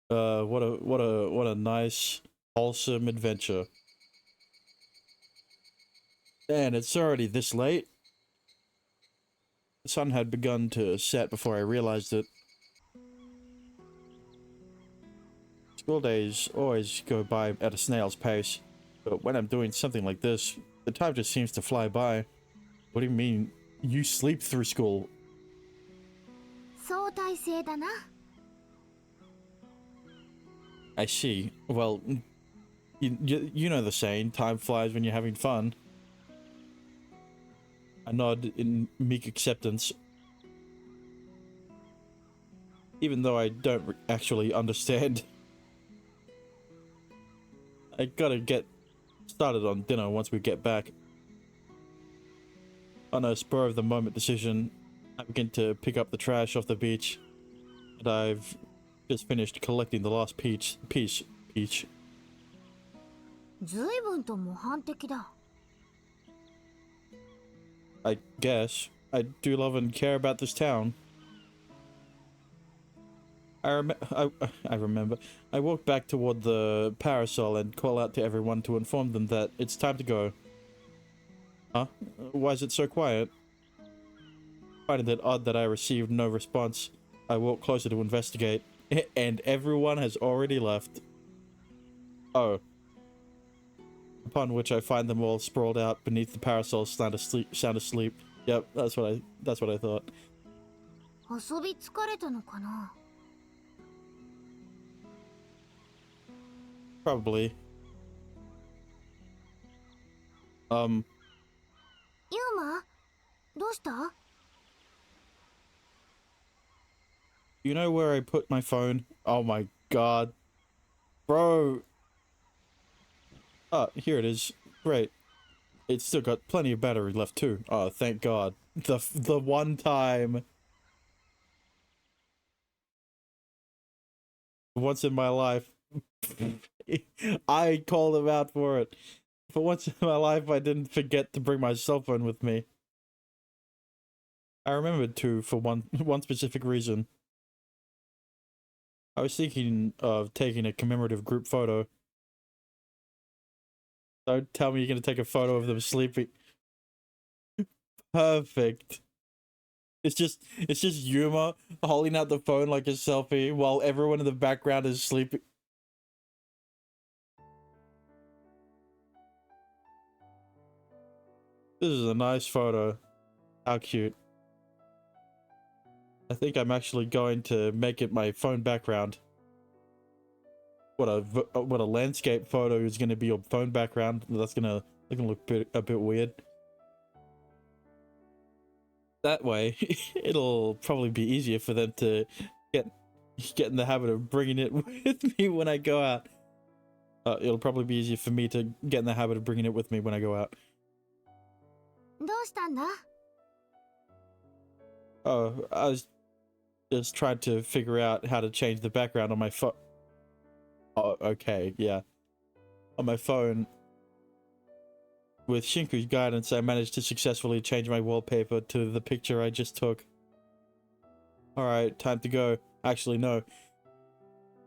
What a nice, wholesome adventure. And it's already this late. The sun had begun to set before I realized it. School days always go by at a snail's pace, but when I'm doing something like this, the time just seems to fly by. What do you mean? You sleep through school? 相対性だな。I see. Well, you know the saying, time flies when you're having fun. I nod in meek acceptance, even though I don't actually understand. I gotta get started on dinner once we get back. On a spur of the moment decision, I begin to pick up the trash off the beach, and I've just finished collecting the last peach. 随分と模範的だ。I guess. I do love and care about this town. I remember. I walk back toward the parasol and call out to everyone to inform them that it's time to go. Huh? Why is it so quiet? Finding it odd that I received no response, I walk closer to investigate, and everyone has already left. Oh. Upon which I find them all sprawled out beneath the parasol, sound asleep. Yep, that's what I thought. 遊び疲れたのかな。Probably. ユーマ、どうした？ You know where I put my phone? Oh my god. Bro. Ah, here it is. Great. It's still got plenty of battery left too. Oh, thank god. The one time. Once in my life. I called him out for it. For once in my life, I didn't forget to bring my cell phone with me. I remembered to for one specific reason. I was thinking of taking a commemorative group photo. Don't tell me you're gonna take a photo of them sleeping. Perfect. It's just Yuma holding out the phone like a selfie while everyone in the background is sleeping. This is a nice photo. How cute. I think I'm actually going to make it my phone background. What a landscape photo is going to be your phone background. That's gonna look a bit weird. That way, it'll probably be easier for them to get in the habit of bringing it with me when I go out. It'll probably be easier for me to get in the habit of bringing it with me when I go out. どうしたんだ？ Oh, I was just trying to figure out how to change the background on my phone. Oh, okay, yeah. On my phone. With Shinku's guidance, I managed to successfully change my wallpaper to the picture I just took. Alright, time to go. Actually, no.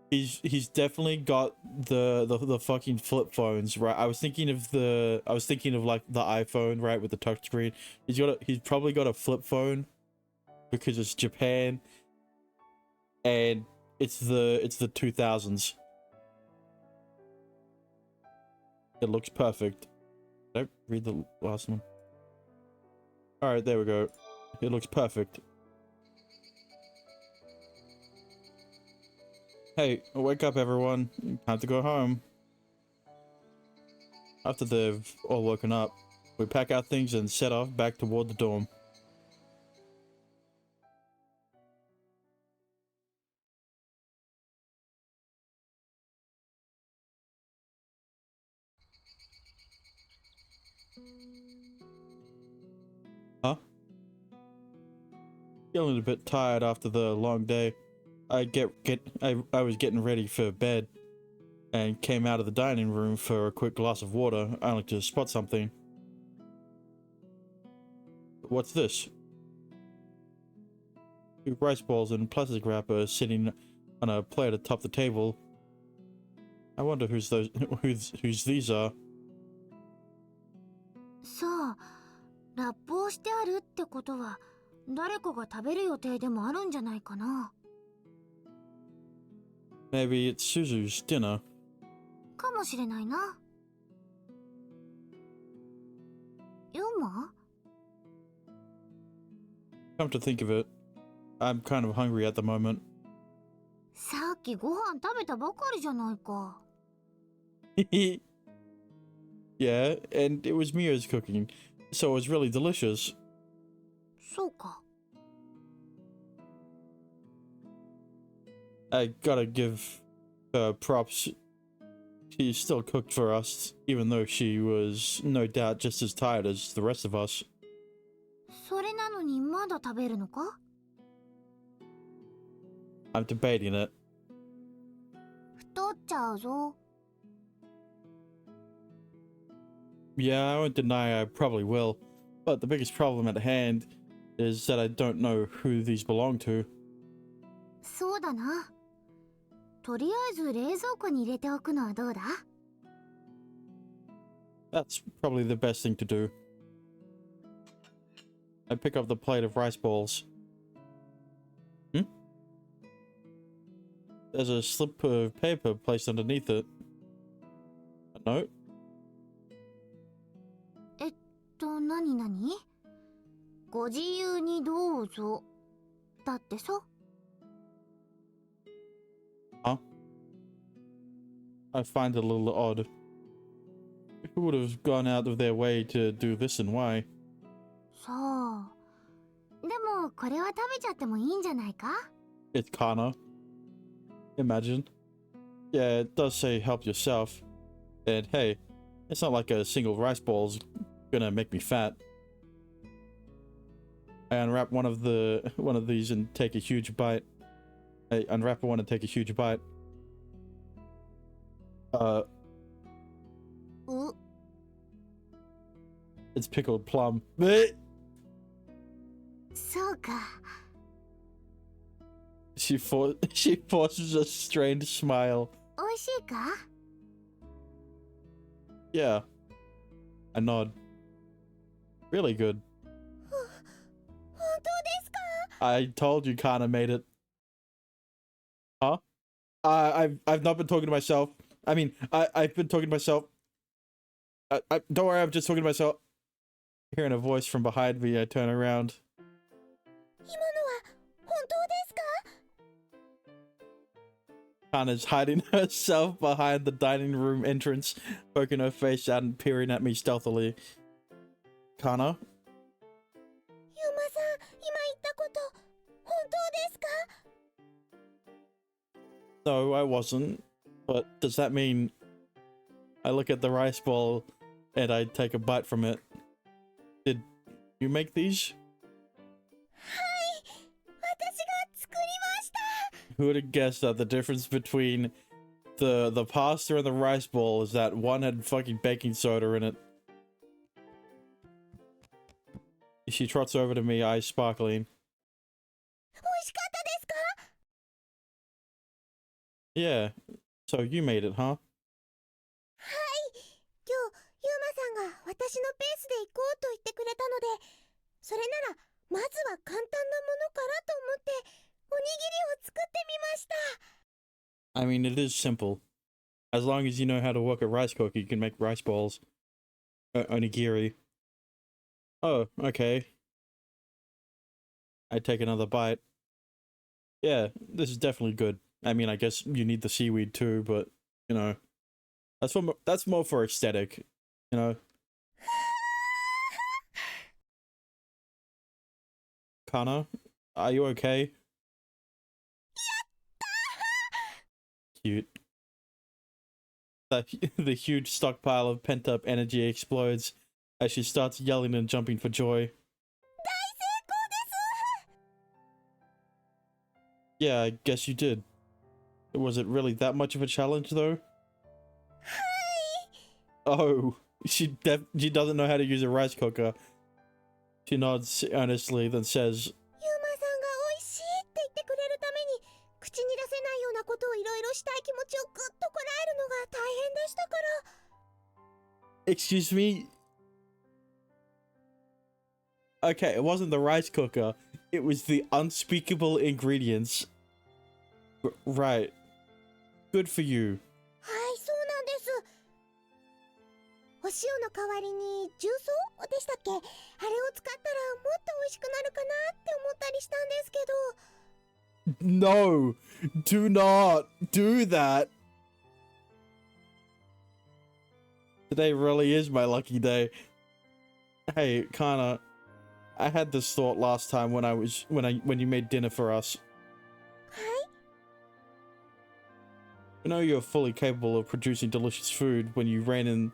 He's definitely got the fucking flip phones, right? I was thinking of like the iPhone, right, with the touchscreen. He's probably got a flip phone because it's Japan and it's the 2000s. It looks perfect. Don't read the last one. Alright, there we go. It looks perfect. Hey, wake up everyone. Time to go home. After they've all woken up, we pack our things and set off back toward the dorm. Huh? Feeling a bit tired after the long day. I was getting ready for bed and came out of the dining room for a quick glass of water, only to spot something. What's this? 2 rice balls in plastic wrapper sitting on a plate atop the table. I wonder whose these are. そう、ラップをしてあるってことは誰かが食べる予定でもあるんじゃないかな。Maybe it's Suzu's dinner. かもしれないな。ユーマ？ Come to think of it, I'm kind of hungry at the moment. さっきご飯食べたばかりじゃないか。Yeah, and it was Mia's cooking, so it was really delicious. そうか。I gotta give her props. She still cooked for us, even though she was no doubt just as tired as the rest of us. それなのにまだ食べるのか？ I'm debating it. 太っちゃうぞ。Yeah, I won't deny I probably will, but the biggest problem at hand is that I don't know who these belong to. そうだな。とりあえず冷蔵庫に入れておくのはどうだ？ That's probably the best thing to do. I pick up the plate of rice balls. There's a slip of paper placed underneath it. A note? 何々？ご自由にどうぞ。だってさ。Huh? I find it a little odd. Who would have gone out of their way to do this and why? さあ。でもこれは食べちゃってもいいんじゃないか？ It's Kana. Imagine. Yeah, it does say help yourself. And hey, it's not like a single rice ball's gonna make me fat. I unwrap one of these and take a huge bite. I unwrap one and take a huge bite. う It's pickled plum. Bleh! そうか。She forces a strained smile. おいしいか？ Yeah. I nod. Really good. 本当ですか？ I told you Kana made it. Huh? I've not been talking to myself. I mean, I've been talking to myself. Don't worry, I'm just talking to myself. Hearing a voice from behind me, I turn around. 今のは本当ですか？ Kana's hiding herself behind the dining room entrance, poking her face out and peering at me stealthily. Kana? ユーマさん、今言ったこと本当ですか？ No, I wasn't. But does that mean I look at the rice ball and I take a bite from it? Did you make these? はい、私が作りました。 Who would have guessed that the difference between the pasta and the rice ball is that one had fucking baking soda in it? She trots over to me, eyes sparkling. 美味しかったですか？ Yeah, so you made it, huh? はい、今日ユーマさんが私のペースで行こうと言ってくれたので、それならまずは簡単なものからと思っておにぎりを作ってみました。 I mean, it is simple. As long as you know how to work a rice cooker, you can make rice balls. Onigiri. Oh, okay. I take another bite. Yeah, this is definitely good. I mean, I guess you need the seaweed too, but, you know, that's more for aesthetic, you know? Kana, are you okay? Cute. The huge stockpile of pent-up energy explodes as she starts yelling and jumping for joy. Yeah, I guess you did. Was it really that much of a challenge, though? Oh, she doesn't know how to use a rice cooker. She nods earnestly, then says, ユーマさんが美味しいって言ってくれるために口に出せないようことをいろいろしたい気持ちをぐっとこらえるのが大変でしたから。Excuse me? Okay, it wasn't the rice cooker. It was the unspeakable ingredients. Right. Good for you. はい、そうなんです。お塩の代わりに重曹でしたっけ？あれを使ったらもっと美味しくなるかなって思ったりしたんですけど。No! Do not do that! Today really is my lucky day. Hey, Kana, I had this thought last time when you made dinner for us. はい。I know you're fully capable of producing delicious food when you rein in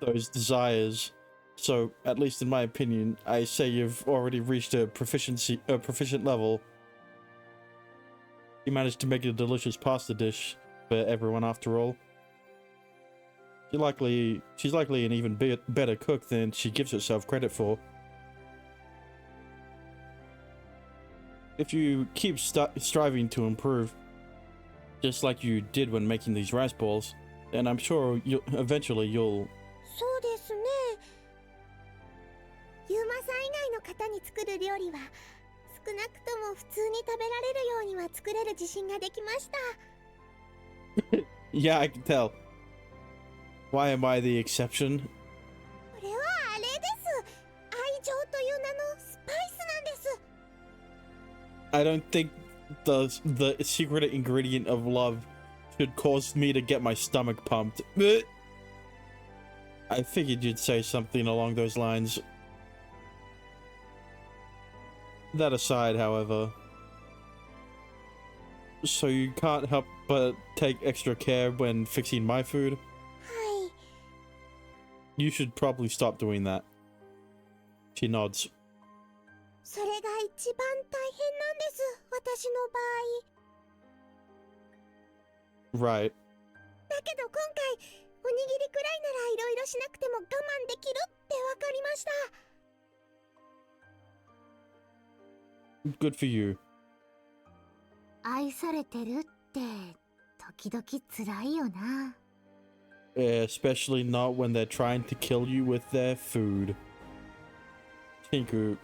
those desires. So, at least in my opinion, I say you've already reached a proficient level. You managed to make a delicious pasta dish for everyone after all. She's likely an even better cook than she gives herself credit for. If you keep striving to improve, just like you did when making these rice balls, then I'm sure eventually you'll... そうですね。ユーマさん以外の方に作る料理は少なくとも普通に食べられるようには作れる自信ができました。Yeah, I can tell. Why am I the exception? これはあれです。愛情という名のスパイスなんです。I don't think the secret ingredient of love should cause me to get my stomach pumped. I figured you'd say something along those lines. That aside, however, so you can't help but take extra care when fixing my food? はい。 You should probably stop doing that. She nods. それが一番大変なんです。私の場合。 Right. だけど今回おにぎりくらいならいろいろしなくても我慢できるってわかりました。 Good for you. 愛されてるって時々辛いよな。 Especially not when they're trying to kill you with their food. Tinku.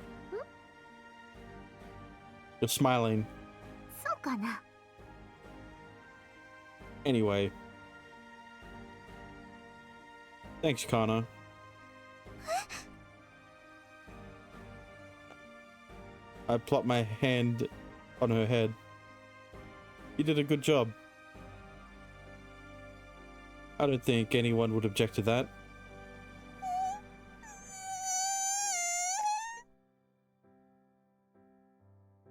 You're smiling. そうかな。 Anyway. Thanks, Kana. I plopped my hand on her head. You did a good job. I don't think anyone would object to that.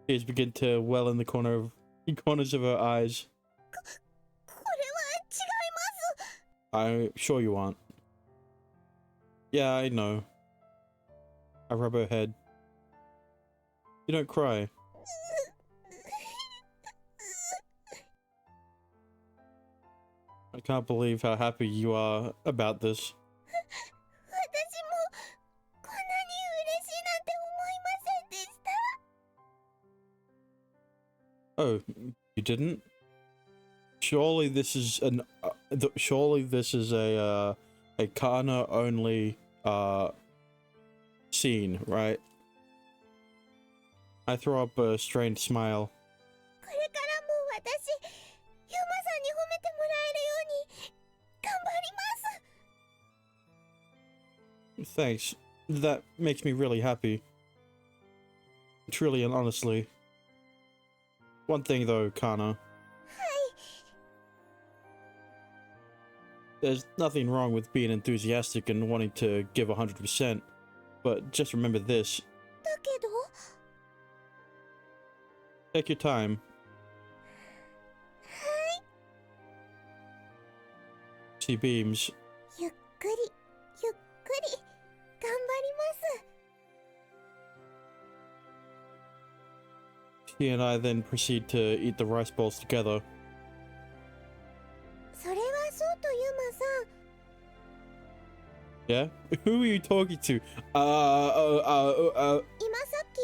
Tears begin to well in the corners of her eyes. これは違います。 I'm sure you aren't. Yeah, I know. I rub her head. You don't cry. I can't believe how happy you are about this. 私もこんなに嬉しいなんて思いませんでした。 Oh, you didn't? Surely this is a Kana only scene, right? I throw up a strained smile. これからも私、ユーマさんに褒めてもらえるように頑張ります。 Thanks. That makes me really happy. Truly and honestly. One thing though, Kana. There's nothing wrong with being enthusiastic and wanting to give 100%, but just remember this. だけど、 Take your time. She beams. ゆっくりゆっくり頑張ります。 She and I then proceed to eat the rice balls together. それはそうとユーマさん。 Yeah? Who are you talking to? 今さっき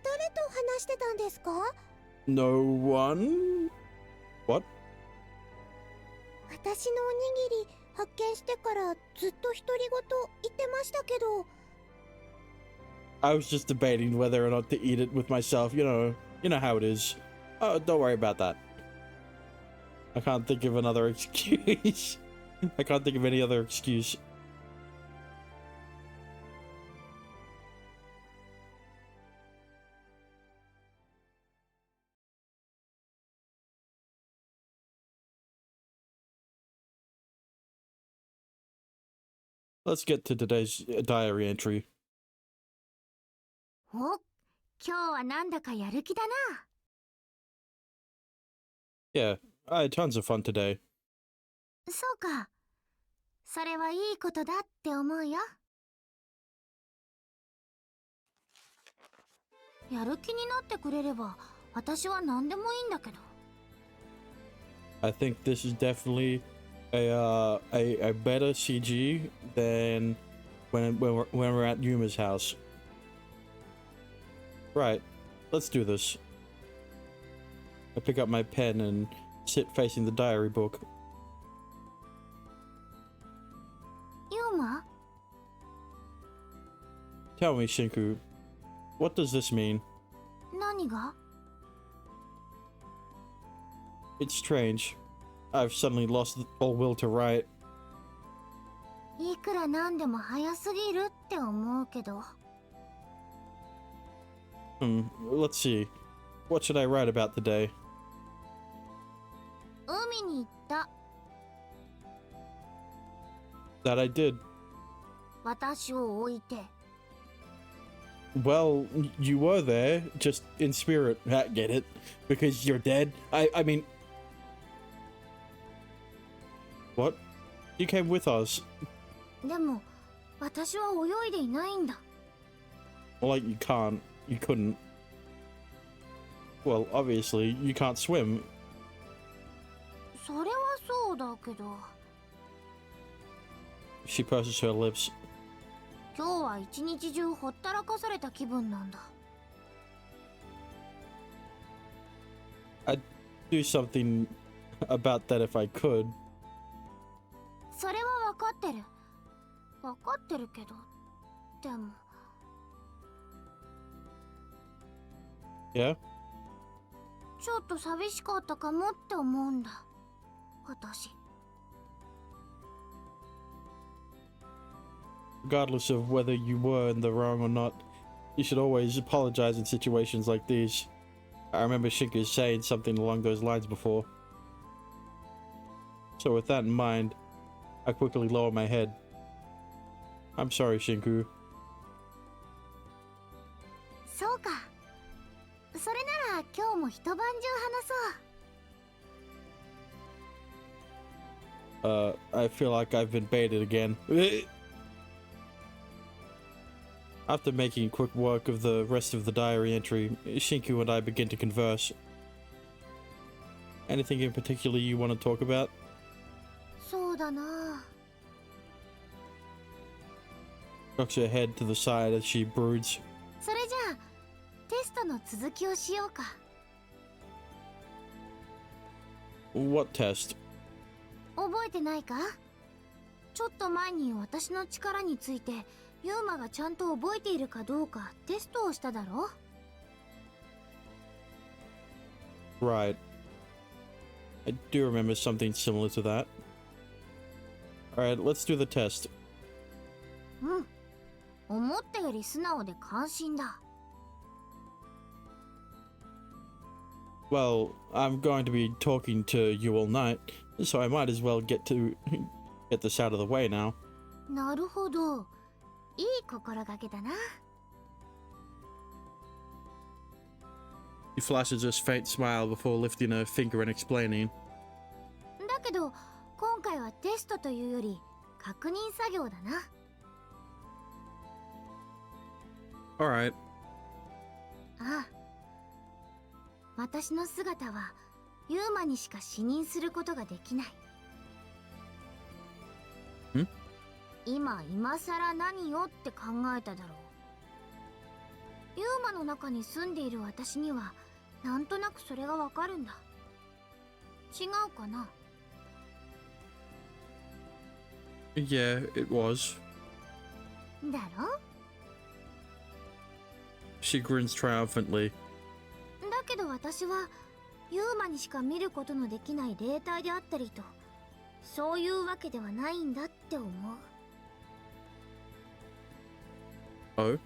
誰と話してたんですか？ No one? What? 私のおにぎり発見してからずっと独り言言ってましたけど。 I was just debating whether or not to eat it with myself. You know how it is. Oh, don't worry about that. I can't think of another excuse. I can't think of any other excuse. Let's get to today's diary entry. お、今日はなんだかやる気だな。 Yeah, I had tons of fun today. そうか。それはいいことだって思うよ。やる気になってくれれば私は何でもいいんだけど。 I think this is definitely a better CG than when we're at Yuma's house. Right, let's do this. I pick up my pen and sit facing the diary book. ユーマ、 Tell me, Shinku, what does this mean? 何が？ It's strange. I've suddenly lost all will to write. いくらなんでも早すぎるって思うけど。 Let's see. What should I write about today? 海に行った。 That I did. 私を置いて。 Well, you were there, just in spirit. Get it? Because you're dead? I mean... What? You came with us. でも私は泳いでいないんだ。 Well, like, you can't. You couldn't. Well, obviously, you can't swim. それはそうだけど。 She purses her lips. 今日は一日中ほったらかされた気分なんだ。 I'd do something about that if I could. それは分かってる。分かってるけど。でも。 Yeah? ちょっと寂しかったかもって思うんだ。私。 Regardless of whether you were in the wrong or not, you should always apologize in situations like these. I remember Shinku saying something along those lines before. So with that in mind, I quickly lower my head. I'm sorry, Shinku. そうか。それなら今日も一晩中話そう。 I feel like I've been baited again. After making quick work of the rest of the diary entry, Shinku and I begin to converse. Anything in particular you want to talk about? そうだな。 Cocks her head to the side as she broods. それじゃあテストの続きをしようか。 What test? 覚えてないか？ちょっと前に私の力についてユーマがちゃんと覚えているかどうかテストをしただろ？ Right. I do remember something similar to that. Alright, let's do the test. うん。思ったより素直で感心だ。 Well, I'm going to be talking to you all night, so I might as well get this out of the way now. なるほど。いい心がけだな。 He flashes a faint smile before lifting a finger and explaining. だけど今回はテストというより確認作業だな。 Alright. ああ。私の姿はユーマにしか視認することができない。ん？今さら何よって考えただろう。ユーマの中に住んでいる私にはなんとなくそれがわかるんだ。違うかな。 Yeah, it was. だろ。 She grins triumphantly. だけど私はユーマにしか見ることのできない霊体であったりと、そういうわけではないんだって思う。 Oh?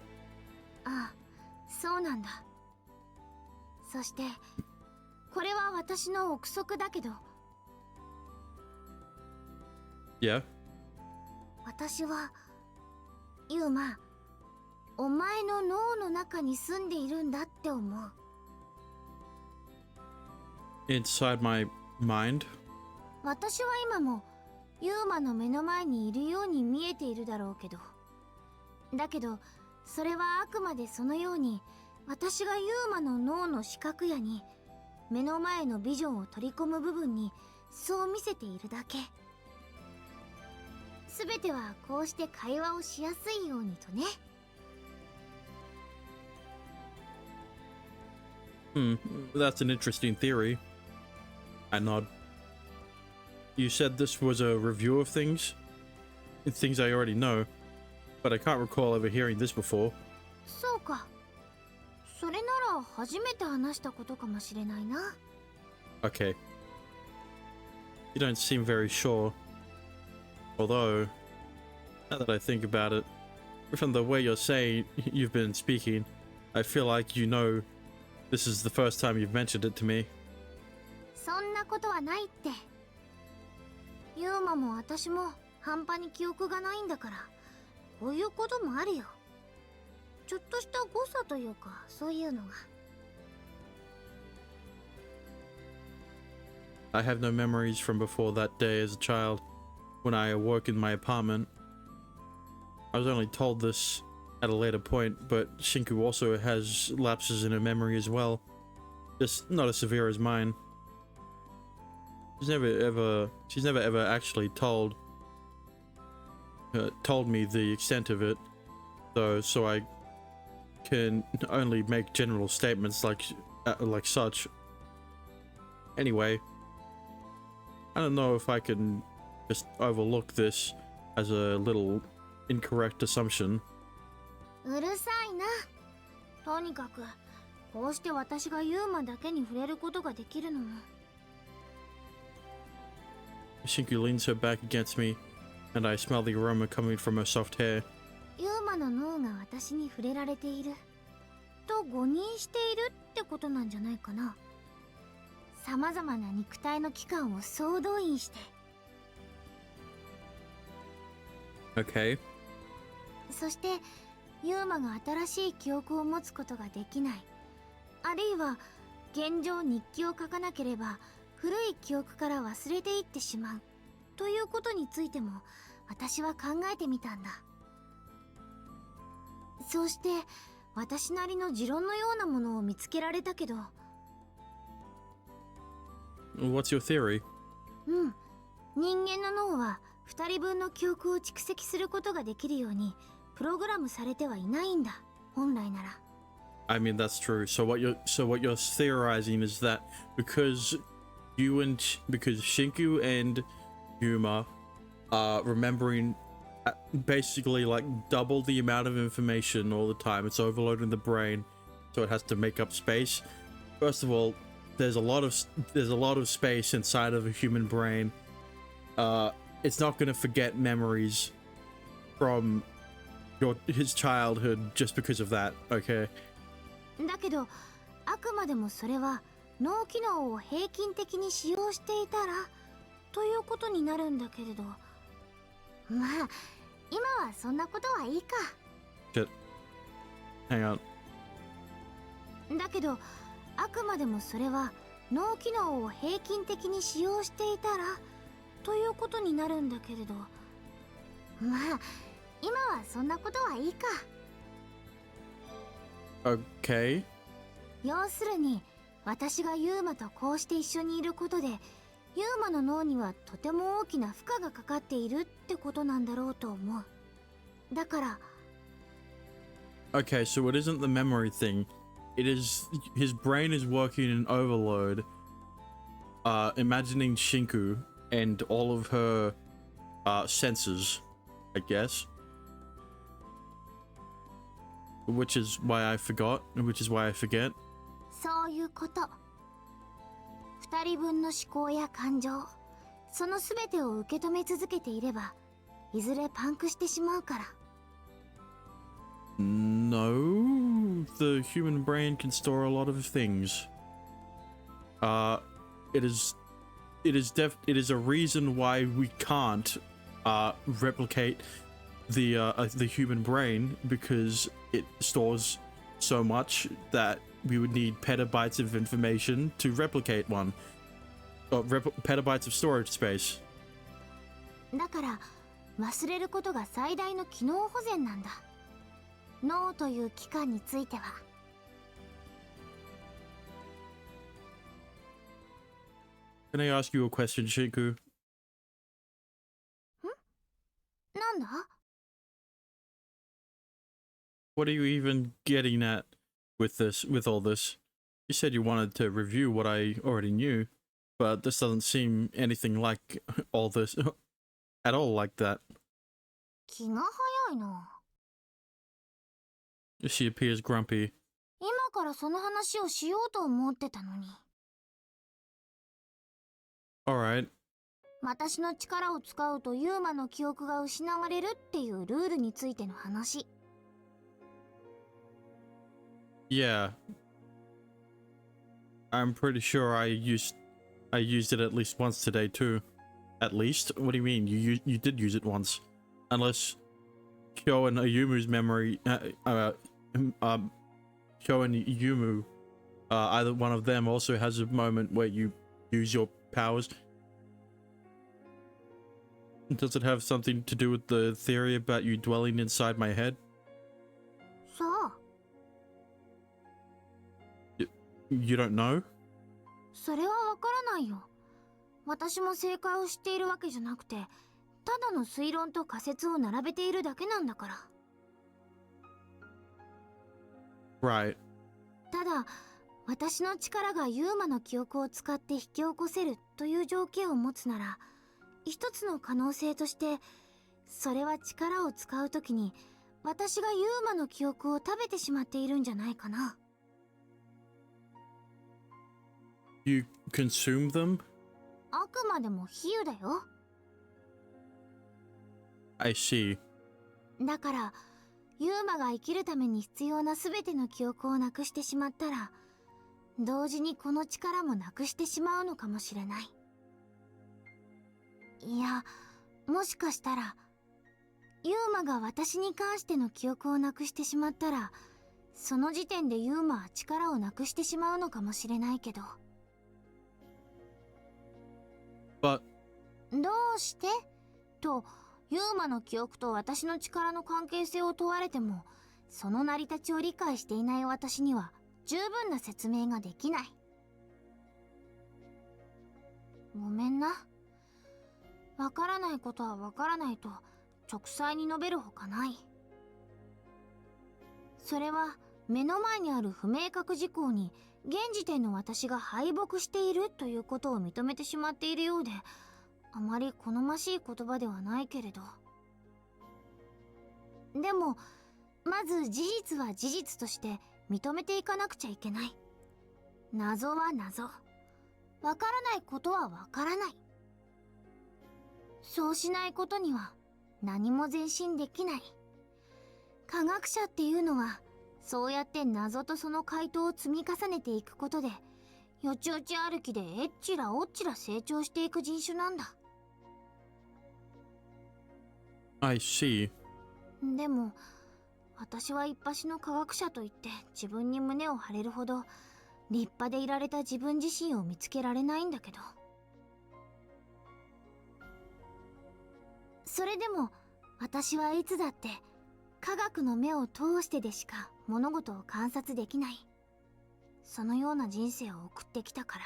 ああ、そうなんだ。そしてこれは私の憶測だけど、 Yeah? 私はユーマ、お前の脳の中に住んでいるんだって思う。 Inside my mind? 私は今もユーマの目の前にいるように見えているだろうけど、だけどそれはあくまでそのように私がユーマの脳の視覚野に目の前のビジョンを取り込む部分にそう見せているだけ。すべてはこうして会話をしやすいようにとね。 That's an interesting theory. I nod. You said this was a review of things? Things I already know, but I can't recall ever hearing this before. そうか。それなら初めて話したことかもしれないな。 Okay. You don't seem very sure. Although, now that I think about it, from the way you're saying you've been speaking, I feel like you know this is the first time you've mentioned it to me. そんなことはないって。ユーマも私も半端に記憶がないんだから、こういうこともあるよ。ちょっとした誤差というか、そういうのが。 I have no memories from before that day as a child, when I awoke in my apartment. I was only told this at a later point, but Shinku also has lapses in her memory as well. Just not as severe as mine. She's never ever actually told me the extent of it, though, so I can only make general statements like such. Anyway, I don't know if I can just overlook this as a little incorrect assumption. うるさいな。とにかくこうして私がユーマだけに触れることができるのも。 Shinku leans her back against me, and I smell the aroma coming from her soft hair. ユーマの脳が私に触れられていると誤認しているってことなんじゃないかな。さまざまな肉体の器官を総動員して。 Okay. そしてユーマが新しい記憶を持つことができない、あるいは現状日記を書かなければ古い記憶から忘れていってしまうということについても私は考えてみたんだ。そうして私なりの持論のようなものを見つけられたけど。 What's your theory? うん、人間の脳は2人分の記憶を蓄積することができるようにプログラムされてはいないんだ、本来なら。 I mean, that's true. So what you're theorizing is that because Shinku and Yuma are remembering basically like double the amount of information all the time. It's overloading the brain, so it has to make up space. First of all, there's a lot of space inside of a human brain. It's not going to forget memories from his childhood just because of that. Okay. だけどあくまでもそれは脳機能を平均的に使用していたらということになるんだけれど、まあ今はそんなことはいいか。 Shit. Hang on. だけどあくまでもそれは脳機能を平均的に使用していたらということになるんだけれど、まあ今はそんなことはいいか。 Okay. 要するに私がユーマとこうして一緒にいることでユーマの脳にはとても大きな負荷がかかっているってことなんだろうと思う。だから。 Okay, so it isn't the memory thing. It is his brain is working in overload, imagining Shinku and all of her senses, I guess. Which is why I forget. そういうこと。二人分の思考や感情、そのすべてを受け止め続けていれば、いずれパンクしてしまうから。No, the human brain can store a lot of things. It is a reason why we can't replicate the human brain, because it stores so much that we would need petabytes of information to replicate one. Petabytes of storage space. だから忘れることが最大の機能保全なんだ。脳という器官については。Can I ask you a question, Shinku? なんだ？ What are you even getting at with all this? You said you wanted to review what I already knew, but this doesn't seem anything like all this at all like that. 気が早いな。She appears grumpy. 今からその話をしようと思ってたのに。Alright. 私の力を使うとユーマの記憶が失われるっていうルールについての話。Yeah. I'm pretty sure I used it at least once today too. At least? What do you mean? You did use it once. Unless Kyo and Ayumu's memory Kyo and Ayumu, either one of them also has a moment where you use your powers. Does it have something to do with the theory about you dwelling inside my head? そう。You don't know? それはわからないよ。私も正解を知っているわけじゃなくて、ただの推論と仮説を並べているだけなんだから。Right. ただ、私の力がユーマの記憶を使って引き起こせるという条件を持つなら、一つの可能性として、それは力を使うときに、私がユーマの記憶を食べてしまっているんじゃないかな。You consume them? あくまでも比喩だよ。I see. だから、ユーマが生きるために必要な全ての記憶をなくしてしまったら、同時にこの力もなくしてしまうのかもしれない。いや、もしかしたら、ユーマが私に関しての記憶をなくしてしまったら、その時点でユーマは力をなくしてしまうのかもしれないけど。But どうしてと、ユーマの記憶と私の力の関係性を問われても、その成り立ちを理解していない私には十分な説明ができない。ごめんな。わからないことはわからないと直裁に述べるほかない。それは目の前にある不明確事項に現時点の私が敗北しているということを認めてしまっているようで、あまり好ましい言葉ではないけれど。でも、まず事実は事実として認めていかなくちゃいけない。謎は謎。わからないことはわからない。そうしないことには何も前進できない。科学者っていうのは、そうやって謎とその回答を積み重ねていくことで、よちよち歩きでえっちらおっちら成長していく人種なんだ。I see. でも、私は一発の科学者といって自分に胸を張れるほど立派でいられた自分自身を見つけられないんだけど。それでも私はいつだって科学の目を通してでしか物事を観察できない。そのような人生を送ってきたか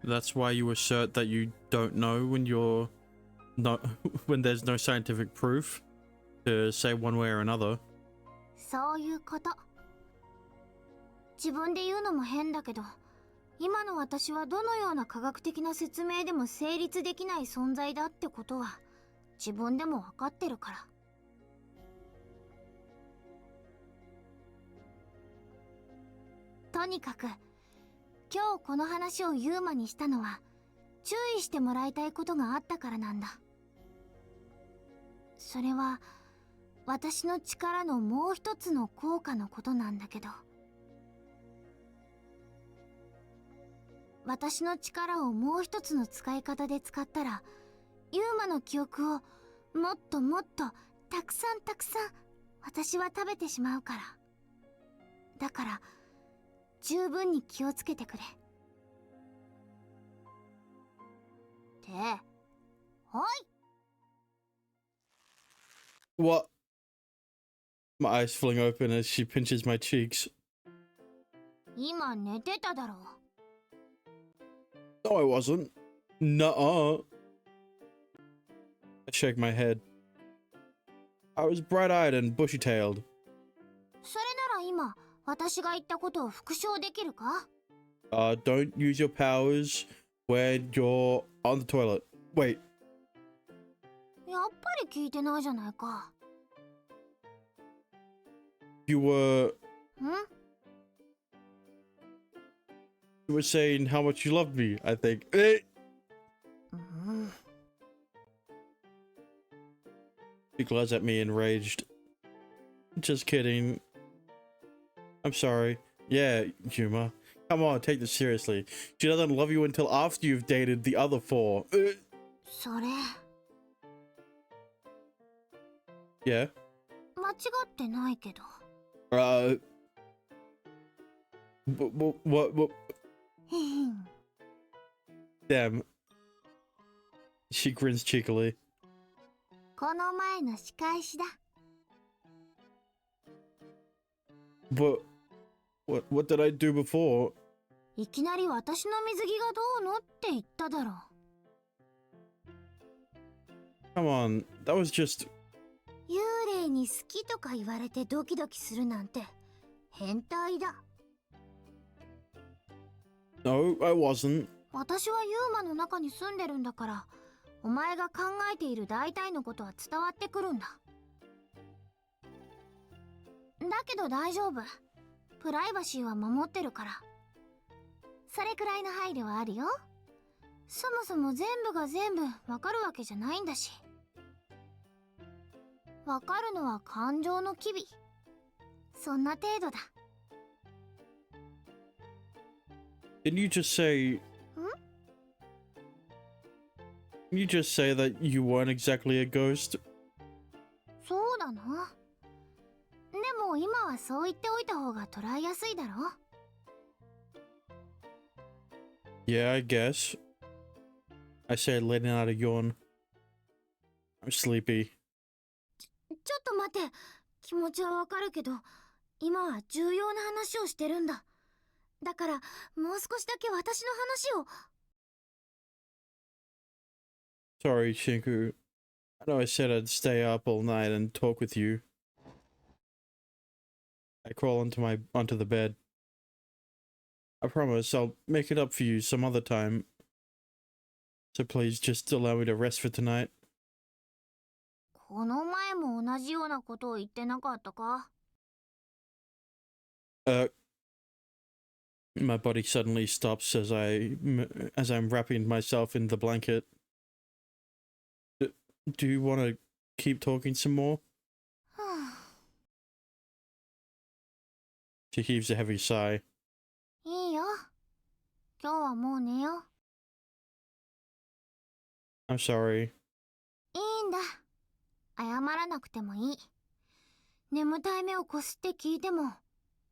ら。That's why you assert that you don't know when you're not when there's no scientific proof to say one way or another. そういうこと。自分で言うのも変だけど、今の私はどのような科学的な説明でも成立できない存在だってことは自分でも分かってるから。とにかく今日この話をユーマにしたのは注意してもらいたいことがあったからなんだ。それは私の力のもう一つの効果のことなんだけど、私の力をもう一つの使い方で使ったらユーマの記憶をもっともっとたくさんたくさん私は食べてしまうから。だから十分に気をつけてくれ。っておい。 What? My eyes fling open as she pinches my cheeks. 今寝てただろう。 No, I wasn't. Nuh-uh. I shake my head. I was bright-eyed and bushy-tailed. それなら今私が言ったことを復唱できるか？ Don't use your powers when you're on the toilet. Wait, やっぱり聞いてないじゃないか。 you were ん？ you were saying how much you loved me, I think. うん。 She glares at me enraged. Just kidding. I'm sorry. Yeah, Yuma. Come on, take this seriously. She doesn't love you until after you've dated the other four. それ Yeah? 間違ってないけど。 What? へへん。 Damn. She grins cheekily. この前の仕返しだ。 But what did I do before? いきなり私の水着がどうのって言っただろう。 Come on, that was just... 幽霊に好きとか言われてドキドキするなんて変態だ。 No, I wasn't. 私はユーマの中に住んでるんだから、お前が考えている大体のことは伝わってくるんだ。だけど大丈夫。プライバシーは守ってるから。それくらいの配慮はあるよ。そもそも全部が全部わかるわけじゃないんだし。わかるのは感情の機微。そんな程度だ。 Didn't you just say... Didn't you just say that you weren't exactly a ghost? そうだな。でも今はそう言っておいた方が捉えやすいだろ。 Yeah, I guess. I said, letting out a yawn. I'm sleepy. ちょっと待って。気持ちはわかるけど、今は重要な話をしてるんだ。だからもう少しだけ私の話を。 Sorry, Shinku. I know I said I'd stay up all night and talk with you. I crawl onto the bed. I promise I'll make it up for you some other time. So please just allow me to rest for tonight. この前も同じようなことを言ってなかったか？ My body suddenly stops as I'm wrapping myself in the blanket. Do you want to keep talking some more? はあ、 She heaves a heavy sigh. いいよ。今日はもう寝よう。 I'm sorry. いいんだ。謝らなくてもいい。眠たい目をこすって聞いても、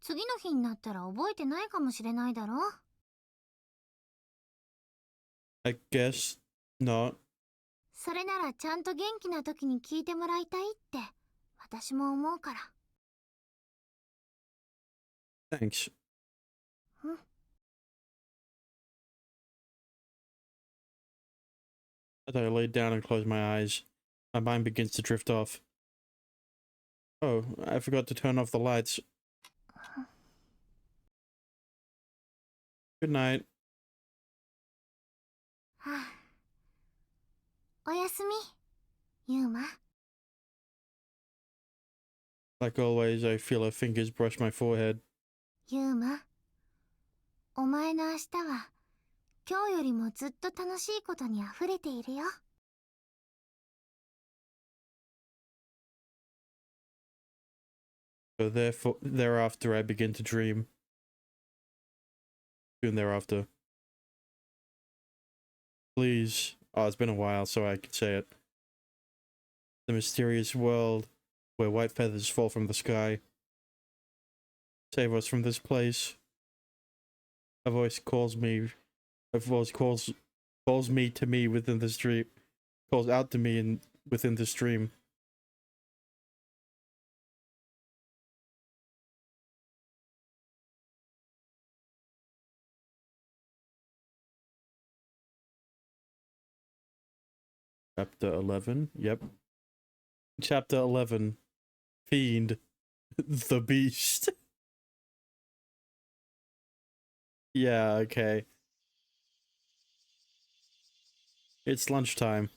次の日になったら覚えてないかもしれないだろ。 I guess not. それならちゃんと元気な時に聞いてもらいたいって私も思うから。 Thanks. うん。 As I lay down and close my eyes, my mind begins to drift off. Oh, I forgot to turn off the lights. Good night. はあ、おやすみ、ユーマ。 Like always, I feel her fingers brush my forehead. ユーマ、お前の明日は今日よりもずっと楽しいことにあふれているよ。 So therefore, thereafter, I begin to dream. Soon thereafter. Please. Oh, it's been a while, so I can say it. The mysterious world where white feathers fall from the sky. Save us from this place. A voice calls me. A voice calls me to me within this dream. Calls out to me within this dream. Chapter 11. Yep. Chapter 11. Fiend. The Beast. Yeah, okay. It's lunchtime.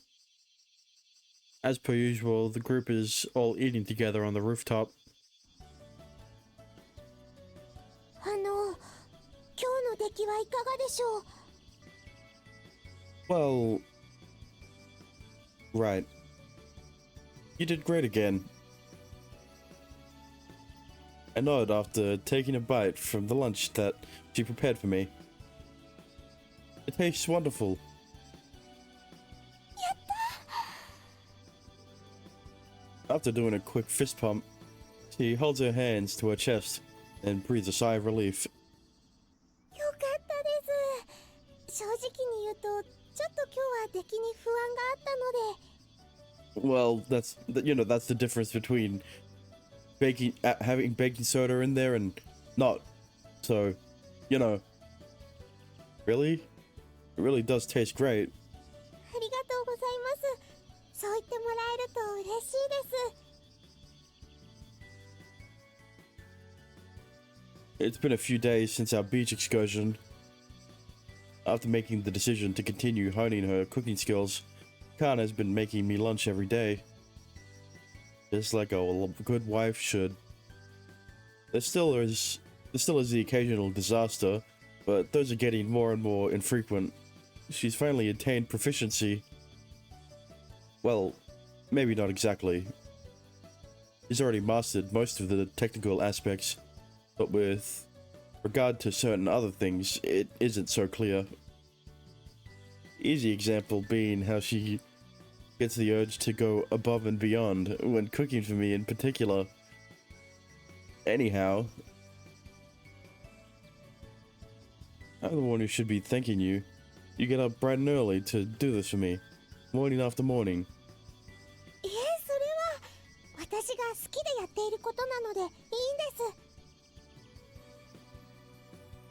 As per usual, the group is all eating together on the rooftop. 今日の出来はいかがでしょう。 Well, right. You did great again. I nod after taking a bite from the lunch that she prepared for me. It tastes wonderful. After doing a quick fist pump, she holds her hands to her chest and breathes a sigh of relief. よかったです。正直に言うと、ちょっと今日は出来に不安があったので。 Well, that's the difference between having baking soda in there and not. So, really, it really does taste great. ありがとうございます。そう言ってもらえると嬉しいです。 It's been a few days since our beach excursion. After making the decision to continue honing her cooking skills, Kana has been making me lunch every day. Just like a good wife should. There still is the occasional disaster, but those are getting more and more infrequent. She's finally attained proficiency. Well, maybe not exactly. She's already mastered most of the technical aspects, but with regard to certain other things, it isn't so clear. Easy example being how she gets the urge to go above and beyond when cooking for me in particular. Anyhow, I'm the one who should be thanking you. You get up bright and early to do this for me, morning after morning. いえ、それは私が好きでやっていることなのでいいんです。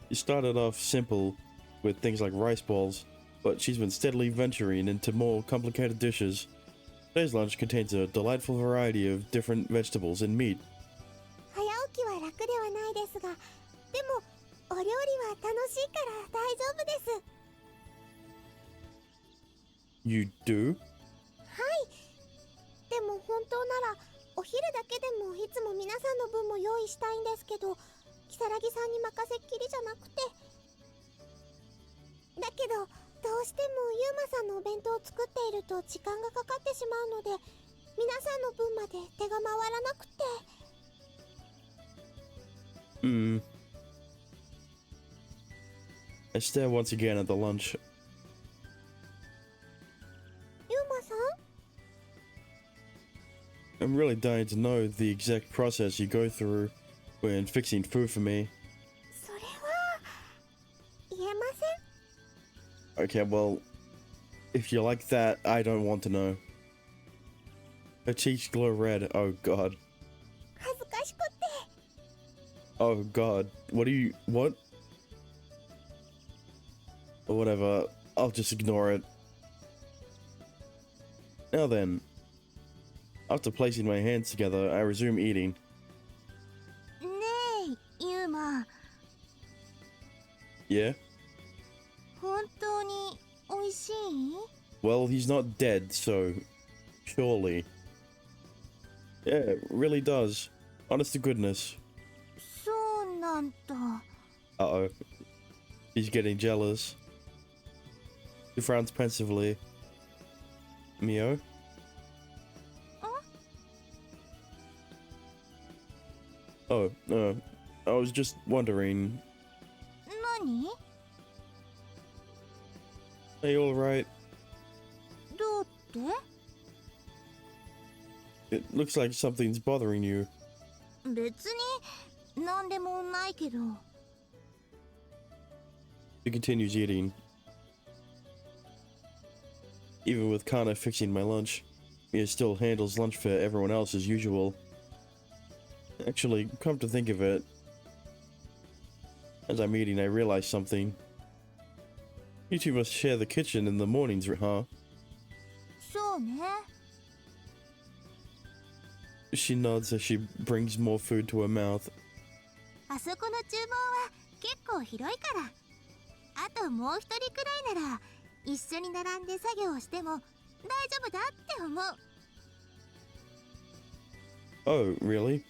You started off simple with things like rice balls, but she's been steadily venturing into more complicated dishes. Today's lunch contains a delightful variety of different vegetables and meat. 早起きは楽ではないですが、でもお料理は楽しいから大丈夫です。 You do? はい。でも本当ならお昼だけでもいつも皆さんの分も用意したいんですけど、如月さんに任せっきりじゃなくて。だけどどうしてもユーマさんのお弁当を作っていると時間がかかってしまうので、皆さんの分まで手が回らなくて。 I stare once again at the lunch. ユーマさん、 I'm really dying to know the exact process you go through when fixing food for me. それは言えません。 Okay, well, if you like that, I don't want to know. Her cheeks glow red. Oh god. 恥ずかしくって。 Oh god. What? Or whatever. I'll just ignore it. Now then. After placing my hands together, I resume eating. ねえ、ユーマ。 Yeah? 本当に美味しい？ Well, he's not dead, so surely. Yeah, it really does. Honest to goodness. そうなんだ。 Uh-oh. He's getting jealous. He frowns pensively. Mio? Oh, I was just wondering, 何？ are you alright? どうって？ It looks like something's bothering you. 別に何でもないけど。 He continues eating. Even with Kana fixing my lunch, Mia still handles lunch for everyone else as usual. Actually, come to think of it, as I'm eating, I realize something. You two must share the kitchen in the mornings, huh? そうね。 She nods as she brings more food to her mouth. あそこの厨房は結構広いから。あともう一人くらいなら一緒に並んで作業をしても大丈夫だって思う。 Oh, really?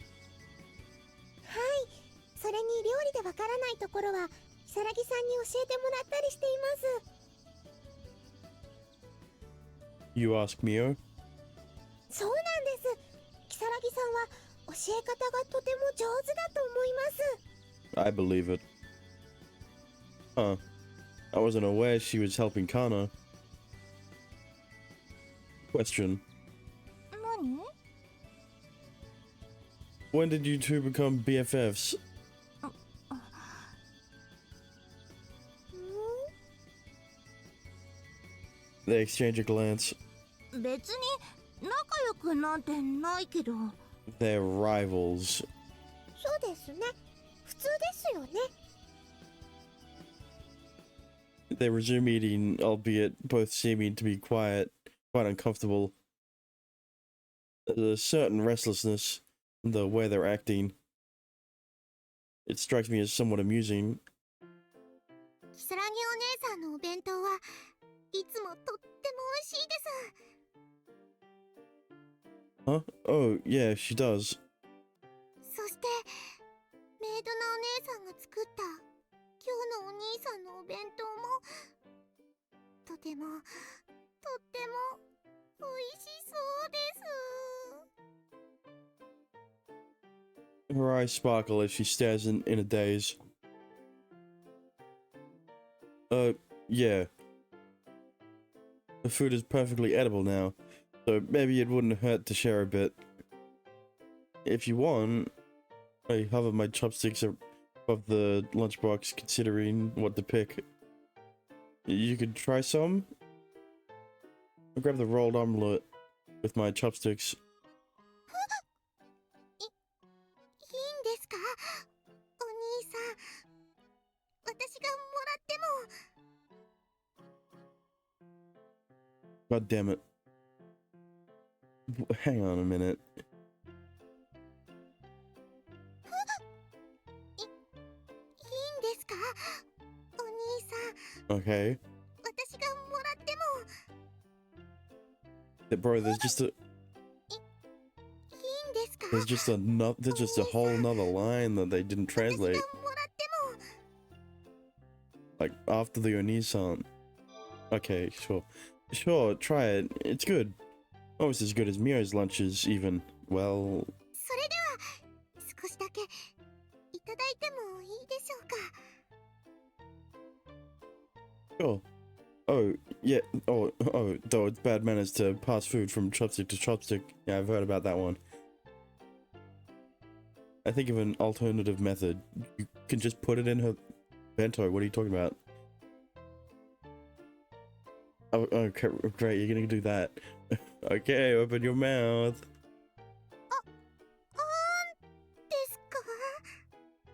はい、それに料理でわからないところは如月さんに教えてもらったりしています。 You ask Mio? そうなんです。如月さんは教え方がとても上手だと思います。 I believe it. Huh. I wasn't aware she was helping Kana. Question. 何？ When did you two become BFFs? They exchange a glance. 別に仲良くなんてないけど。 They're rivals. そうですね。普通ですよね。 They resume eating, albeit both seeming to be quite uncomfortable. There's a certain restlessness in the way they're acting. It strikes me as somewhat amusing. 如月お姉さんのお弁当はいつもとっても美味しいです。 Huh? Oh, yeah, she does. そしてメイドなお姉さんが作った今日のお兄さんのお弁当もとても美味しそうです。 Her eyes sparkle as she stares in a daze. Yeah. The food is perfectly edible now, so maybe it wouldn't hurt to share a bit. If you want, I hover my chopsticks above the lunchbox, considering what to pick. You could try some? I'll grab the rolled omelette with my chopsticks. いいんですか？お兄さん、私がもらっても。 God damn it. Hang on a minute. いいんですか？お兄さん、 Okay. 私がもらっても。 Bro, there's just a いいんですか？ there's just a whole nother line that they didn't 私が translate. もらっても。 Like after the Oni-san. Okay, sure. Sure, try it. It's good. Almost as good as Mio's lunches, even. Well, それでは少しだけいただいてもいいでしょうか？ sure. Oh, yeah. Oh, though it's bad manners to pass food from chopstick to chopstick. Yeah, I've heard about that one. I think of an alternative method. You can just put it in her bento. What are you talking about? Oh, okay, great. You're gonna do that. Okay, open your mouth. ですか？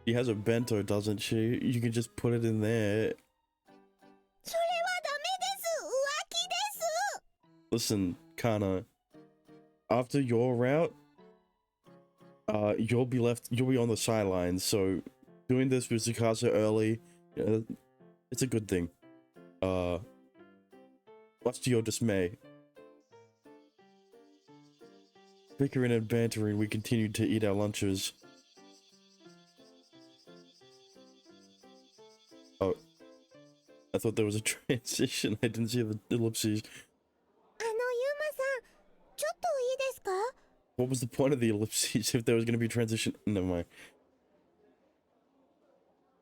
She has a bento, doesn't she? You can just put it in there. それはダメです。浮気です。 Listen, Kana. After your route, you'll be on the sidelines. So, doing this with Tsukasa early, it's a good thing. much to your dismay. Bickering and bantering, we continued to eat our lunches. Oh, I thought there was a transition. I didn't see the ellipses. ユーマさん、ちょっといいですか？ What was the point of the ellipses if there was going to be a transition? Never mind.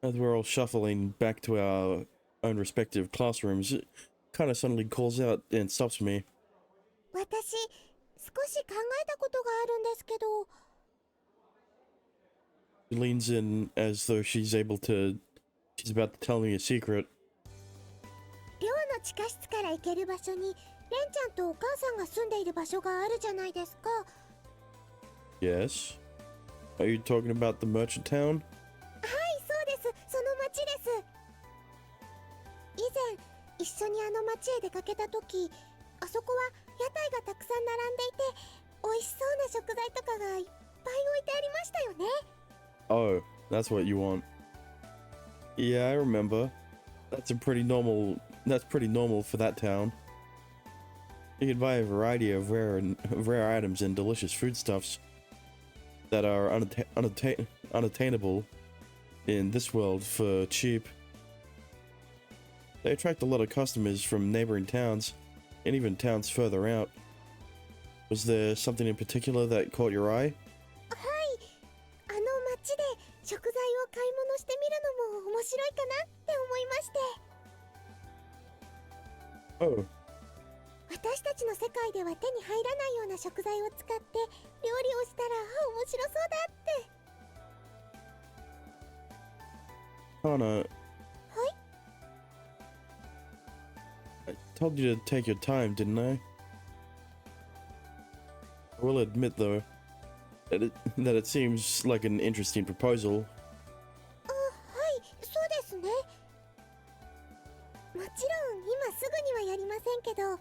As we're all shuffling back to our own respective classrooms, it kind of suddenly calls out and stops me. 私、少し考えたことがあるんですけど、 She leans in as though she's about to tell me a secret. 寮の地下室から行ける場所に、レンちゃんとお母さんが住んでいる場所があるじゃないですか。 Yes? Are you talking about the merchant town? はい、そうです。その町です。以前、一緒にあの町へ出かけた時、あそこは屋台がたくさん並んでいて、美味しそうな食材とかがいっぱい置いてありましたよね。 Oh, that's what you want. Yeah, I remember. That's pretty normal for that town. You can buy a variety of rare items and delicious foodstuffs that are unattainable in this world for cheap. They attract a lot of customers from neighboring towns, and even towns further out. Was there something in particular that caught your eye? はい、あの町で食材を買い物してみるのも面白いかなって思いまして。 Oh, 私たちの世界では手に入らないような食材を使って料理をしたら面白そうだって。 Kana. I told you to take your time, didn't I? I will admit, though, that it seems like an interesting proposal. あ、はい、そうですね。もちろん今すぐにはやりませんけど、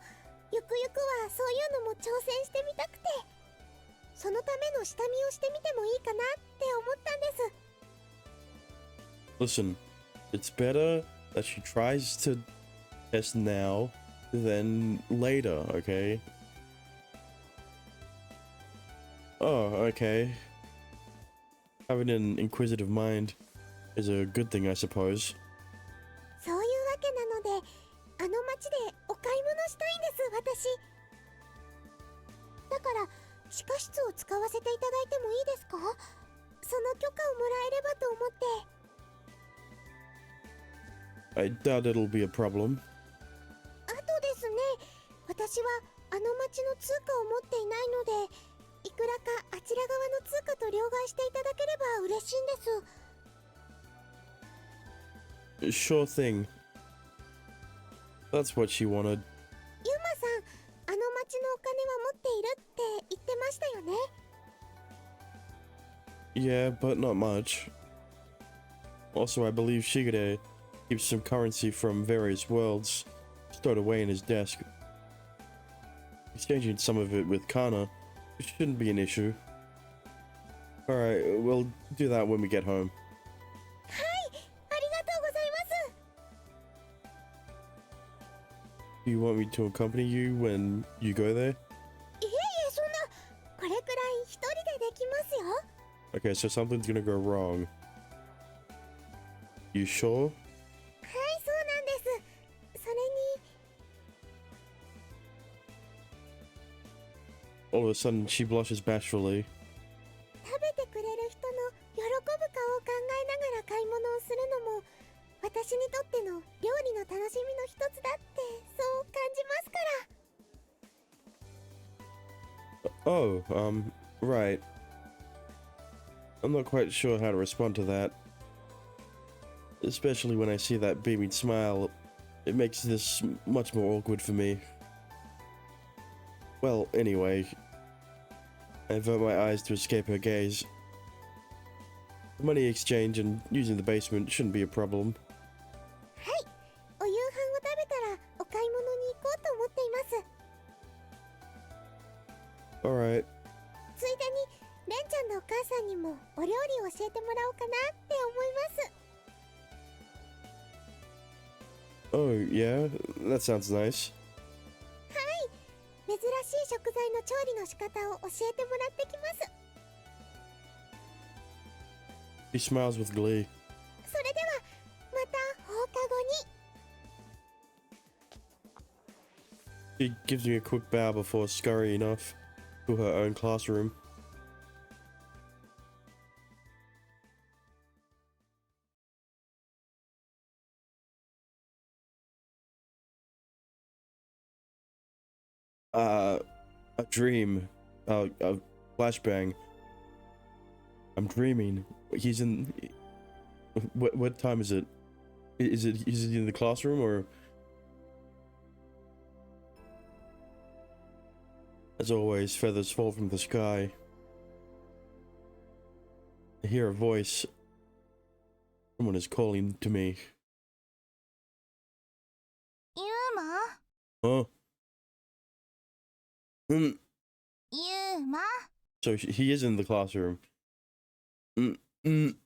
ゆくゆくはそういうのも挑戦してみたくて、そのための下見をしてみてもいいかなって思ったんです。 Listen, it's better that she tries to test now than later, okay? Oh, okay. Having an inquisitive mind is a good thing, I suppose. そういうわけなので、あの町でお買い物したいんです、私。だから地下室を使わせていただいてもいいですか？その許可をもらえればと思って。 I doubt it'll be a problem. あとですね、私はあの町の通貨を持っていないので、いくらかあちら側の通貨と両替していただければ嬉しいんです。 Sure thing. That's what she wanted. ユーマさん、あの町のお金は持っているって言ってましたよね。 Yeah, but not much. Also, I believe Shigure keeps some currency from various worlds stowed away in his desk. Exchanging some of it with Kana shouldn't be an issue. Alright, we'll do that when we get home. はい、ありがとうございます。 Do you want me to accompany you when you go there? いえいえ、そんな、これくらい一人でできますよ。 Okay, so something's gonna go wrong. You sure? はい、そうなんです。それに、 All of a sudden, she blushes bashfully. 食べてくれる人の喜ぶ顔を考えながら買い物をするのも、私にとっての料理の楽しみの一つだってそう感じますから。 Oh, right. I'm not quite sure how to respond to that. Especially when I see that beaming smile, it makes this much more awkward for me. Well, anyway, I avert my eyes to escape her gaze. The money exchange and using the basement shouldn't be a problem. はい、お夕飯を食べたらお買い物に行こうと思っています。 Alright. ついでにレンちゃんのお母さんにもお料理を教えてもらおうかなって思います。 Oh, yeah? That sounds nice. しい食材の調理の仕方を教えてもらってきます。 He smiles with glee. それではまた放課後に。 She gives me a quick bow before scurrying off to her own classroom. A dream. A flashbang. I'm dreaming. He's in. What time is it? Is he in the classroom or? As always, feathers fall from the sky. I hear a voice. Someone is calling to me. ユーマ Huh? Mm. ユーマ So he is in the classroom. Mm. Mm.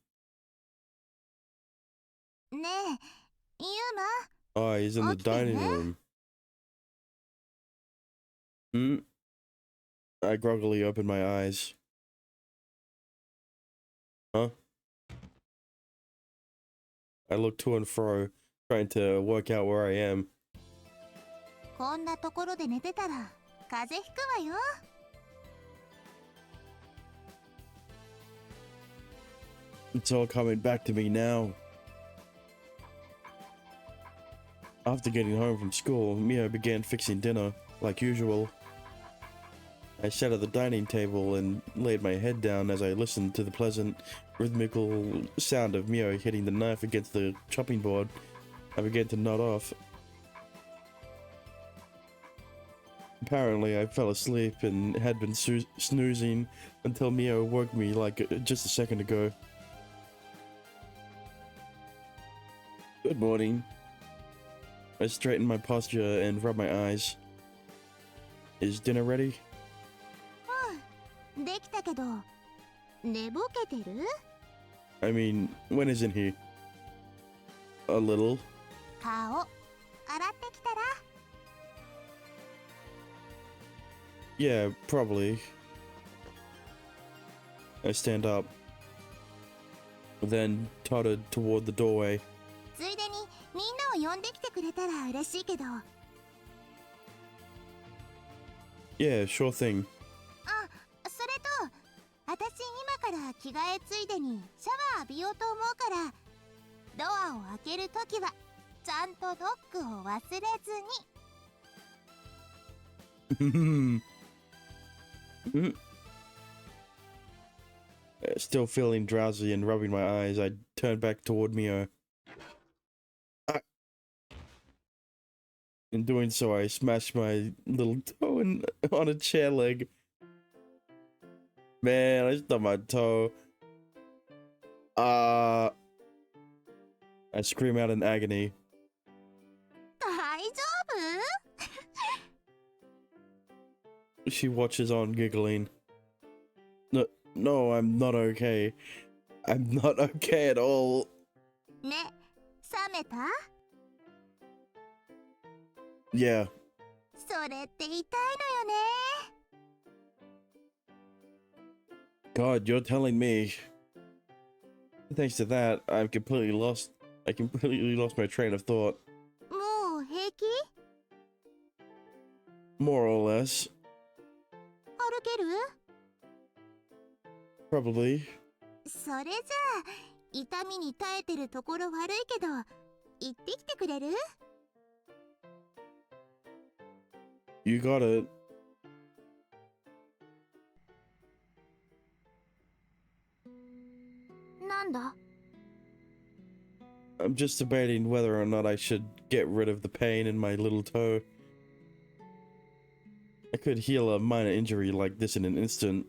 ねえ、ユーマ Oh, he's in the Okay, dining huh? room. Mm. I groggily open my eyes. Huh? I look to and fro, trying to work out where I am. こんなところで寝てたら風邪ひくわよ。 It's all coming back to me now. After getting home from school, Mio began fixing dinner, like usual. I sat at the dining table and laid my head down as I listened to the pleasant, rhythmical sound of Mio hitting the knife against the chopping board. I began to nod off. Apparently, I fell asleep and had been snoozing until Mio woke me like just a second ago. Good morning. I straightened my posture and rubbed my eyes. Is dinner ready? うん、できたけど、寝ぼけてる？ I mean, when isn't he? A little. 顔、洗ってきたら？ Yeah, probably. I stand up, then tottered toward the doorway. ついでにみんなを呼んできてくれたら嬉しいけど。 Yeah, sure thing. あ、それと、私今から着替えついでにシャワー浴びようと思うから、ドアを開けるときはちゃんとノックを忘れずに。Still feeling drowsy and rubbing my eyes, I turned back toward Mio. In doing so, I smashed my little toe on a chair leg. Man, I stubbed my toe. I scream out in agony. 大丈夫？ She watches on, giggling. No, I'm not okay. I'm not okay at all. ね、冷めた？ Yeah. それって痛いのよね。 God, you're telling me. Thanks to that, I completely lost my train of thought. もう平気？ More or less. 歩ける？ Probably. それじゃあ痛みに耐えてるところ悪いけど行ってきてくれる？ You got it. なんだ？ I'm just debating whether or not I should get rid of the pain in my little toe. I could heal a minor injury like this in an instant.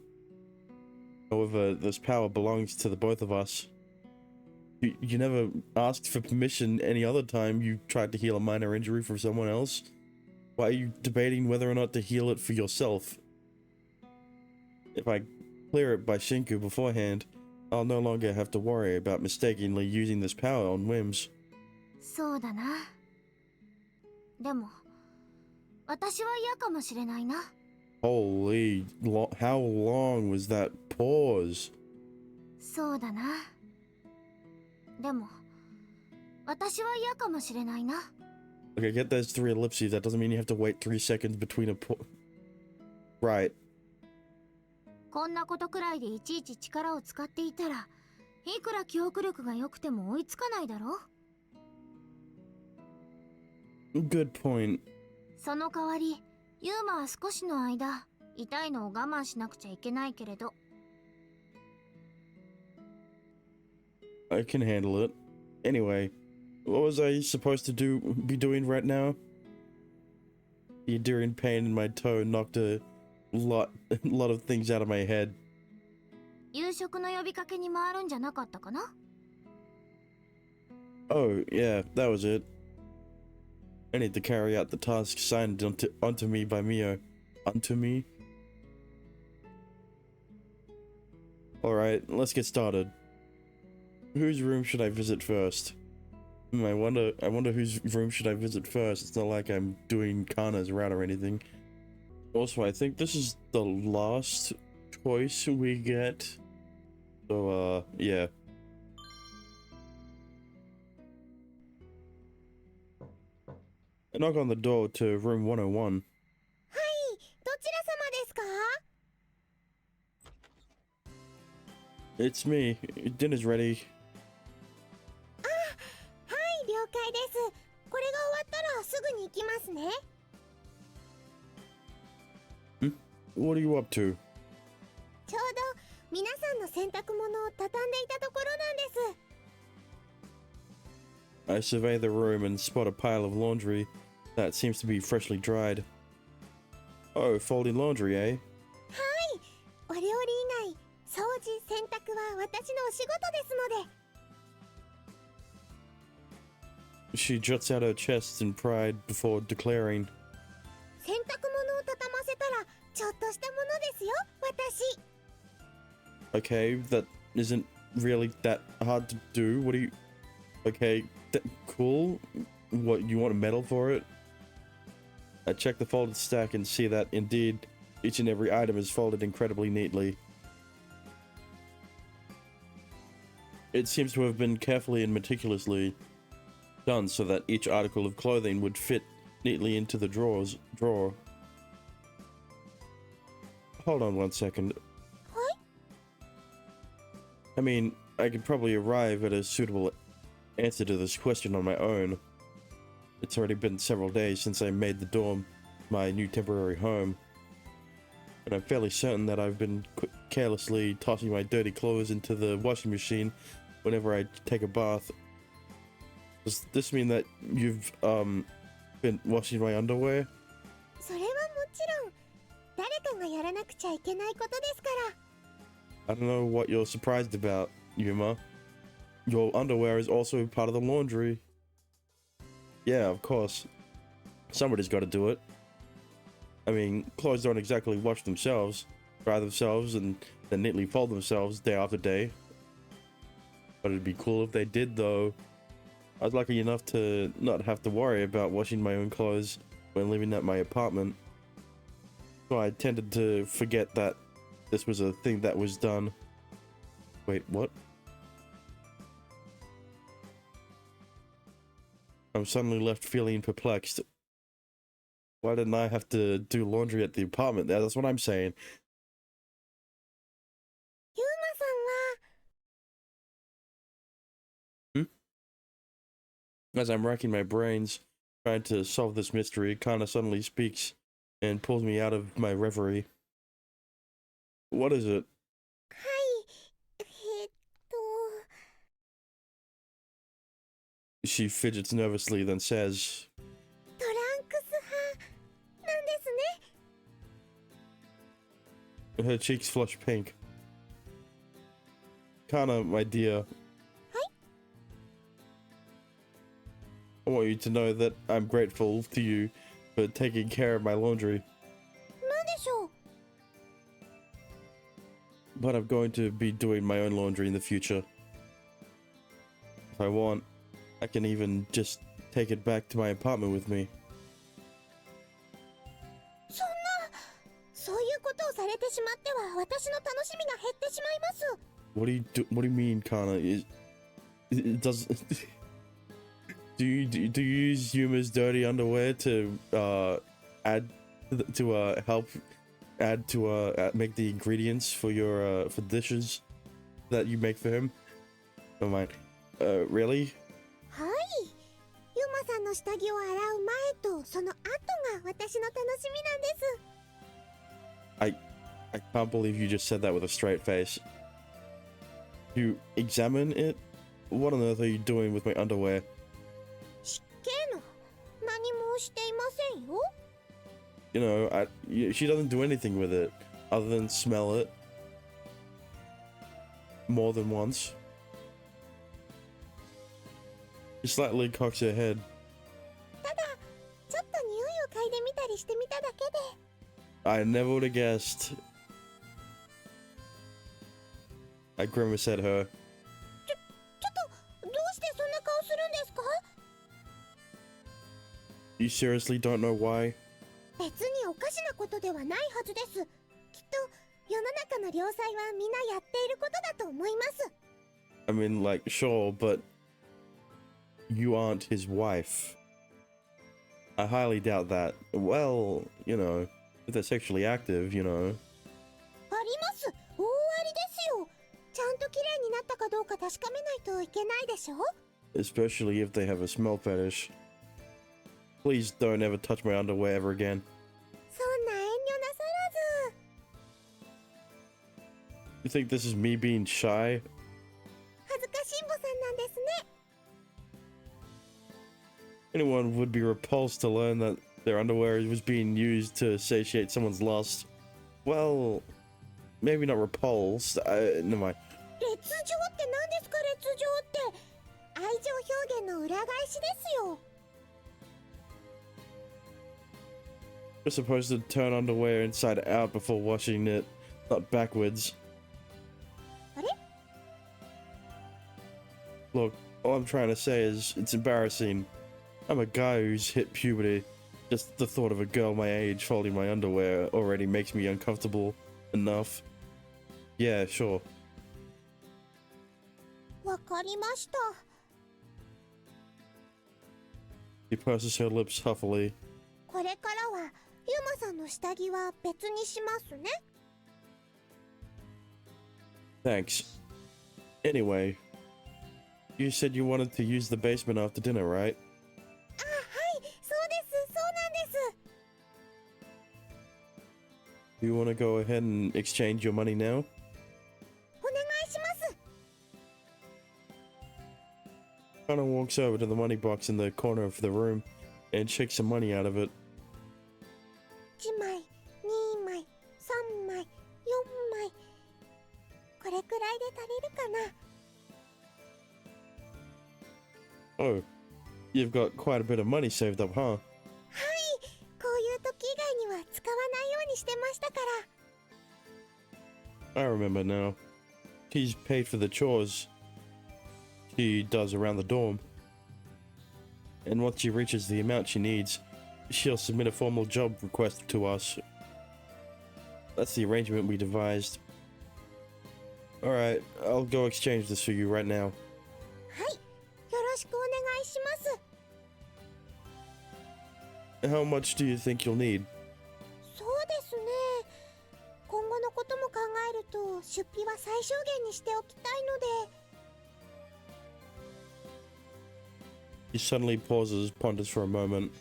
However, this power belongs to the both of us. You never asked for permission any other time you tried to heal a minor injury from someone else. Why are you debating whether or not to heal it for yourself? If I clear it by Shinku beforehand, I'll no longer have to worry about mistakenly using this power on whims. そうだな。でも私は嫌かもしれないな。Holy, how long was that pause? そうだな。でも、私は嫌かもしれないな。Okay, get those 3 ellipses. That doesn't mean you have to wait 3 seconds between a Right. こんなことくらいでいちいち力を使っていたら、いくら記憶力が良くても追いつかないだろ。Good point. その代わり、ユーマは少しの間、痛いのを我慢しなくちゃいけないけれど。I can handle it. Anyway, what was I supposed to be doing right now? The enduring pain in my toe knocked a lot of things out of my head. 夕食の呼びかけに回るんじゃなかったかな。 Oh, yeah, that was it. I need to carry out the task signed onto me by Mio. Onto me? Alright, let's get started. Whose room should I visit first? I wonder whose room should I visit first. It's not like I'm doing Kana's route or anything. Also, I think this is the last choice we get. So, yeah. I knock on the door to room 101. はい、どちら様ですか？ It's me. Dinner's ready. はい、了解です。これが終わったらすぐに行きますね。What are you up to? ちょうど皆さんの洗濯物を畳んでいたところなんです。 I survey the room and spot a pile of laundry that seems to be freshly dried. Oh, folding laundry, eh? はい、お料理以外、掃除、洗濯は私のお仕事ですので。 She juts out her chest in pride before declaring, 洗濯物を畳ませたらちょっとしたものですよ、私。 okay, that isn't really that hard to do. What do you... Okay, cool. What, you want a medal for it? I check the folded stack and see that, indeed, each and every item is folded incredibly neatly. It seems to have been carefully and meticulously done so that each article of clothing would fit neatly into the drawer. Hold on 1 second. What? I mean, I could probably arrive at a suitable answer to this question on my own. It's already been several days since I made the dorm my new temporary home, and I'm fairly certain that I've been carelessly tossing my dirty clothes into the washing machine whenever I take a bath. Does this mean that you've been washing my underwear? それはもちろん誰かがやらなくちゃいけないことですから。 I don't know what you're surprised about, Yuma. Your underwear is also part of the laundry. Yeah, of course. Somebody's got to do it. I mean, clothes don't exactly wash themselves, dry themselves, and then neatly fold themselves day after day. But it'd be cool if they did, though. I was lucky enough to not have to worry about washing my own clothes when living at my apartment. So I tended to forget that this was a thing that was done. Wait, what? I'm suddenly left feeling perplexed. Why didn't I have to do laundry at the apartment? That's what I'm saying. ユーマさんは As I'm racking my brains, trying to solve this mystery, Kana suddenly speaks and pulls me out of my reverie. What is it? はい、She fidgets nervously, then says, トランクス派なんですね。 her cheeks flush pink. Kana, my dear. I want you to know that I'm grateful to you for taking care of my laundry. なんでしょう。 But I'm going to be doing my own laundry in the future. If I want, I can even just take it back to my apartment with me. そんな、そういうされてしまっては私の楽しみが減ってしまいます。 What do you mean, Kana? It does. Do you use Yuma's dirty underwear to add to help add to make the ingredients for your for dishes that you make for him? Never mind. Really? はい。ユマさんの下着を洗う前とその後が私の楽しみなんです。 I can't believe you just said that with a straight face. You examine it? What on earth are you doing with my underwear? 失敬の何もしていませんよ。 You know, she doesn't do anything with it other than smell it more than once. She slightly cocks her head. ただちょっと匂いを嗅いでみたりしてみただけで。 I never would have guessed. I grimace at her. ちょっとどうしてそんな顔するんですか？ You seriously don't know why? 別におかしなことではないはずです。きっと世の中の良妻はみんなやっていることだと思います。 I mean, like, sure, but you aren't his wife. I highly doubt that. Well, you know, if they're sexually active, you know. あります。大ありですよ。ちゃんと綺麗になったかどうか確かめないといけないでしょ。 Especially if they have a smell fetish. Please don't ever touch my underwear ever again. そんな遠慮なさらず。 You think this is me being shy? 恥ずかしんぼさんなんですね。 Anyone would be repulsed to learn that their underwear was being used to satiate someone's lust. Well, maybe not repulsed. Never mind. 烈情って何ですか？烈情って愛情表現の裏返しですよ。 You're supposed to turn underwear inside out before washing it, not backwards. あれ？ Look, all I'm trying to say is it's embarrassing. I'm a guy who's hit puberty. Just the thought of a girl my age folding my underwear already makes me uncomfortable enough. Yeah, sure. わかりました。 She purses her lips huffily. これからはユマさんの下着は別にしますね。 Thanks. Anyway, you said you wanted to use the basement after dinner, right? あ、はい、そうです、そうなんです。 Do you want to go ahead and exchange your money now? お願いします。 Connor walks over to the money box in the corner of the room and shakes some money out of it. 1枚、2枚、3枚、4枚。これくらいで足りるかな。 Oh, you've got quite a bit of money saved up, huh? はい、こういう時以外には使わないようにしてましたから。 I remember now. She's paid for the chores she does around the dorm. And once she reaches the amount she needs, she'll submit a formal job request to us. That's the arrangement we devised. Alright, I'll go exchange this for you right now. はい、よろしくお願いします。 How much do you think you'll need? そうですね。今後のことも考えると出費は最小限にしておきたいので。 He suddenly pauses, ponders for a moment.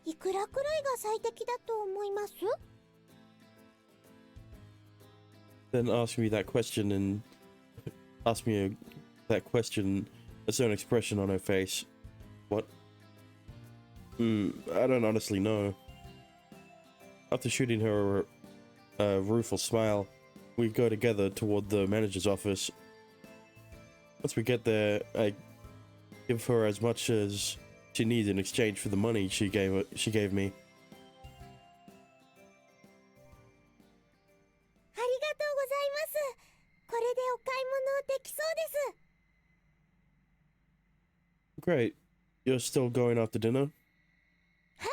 いくらくらいが最適だと思います？ Then asks me that question and asks me that question, a certain expression on her face. What? I don't honestly know. After shooting her a rueful smile, we go together toward the manager's office. Once we get there, I give her as much as she needs in exchange for the money she gave me. ありがとうございます。これでお買い物できそうです。 Great. You're still going after dinner? はい、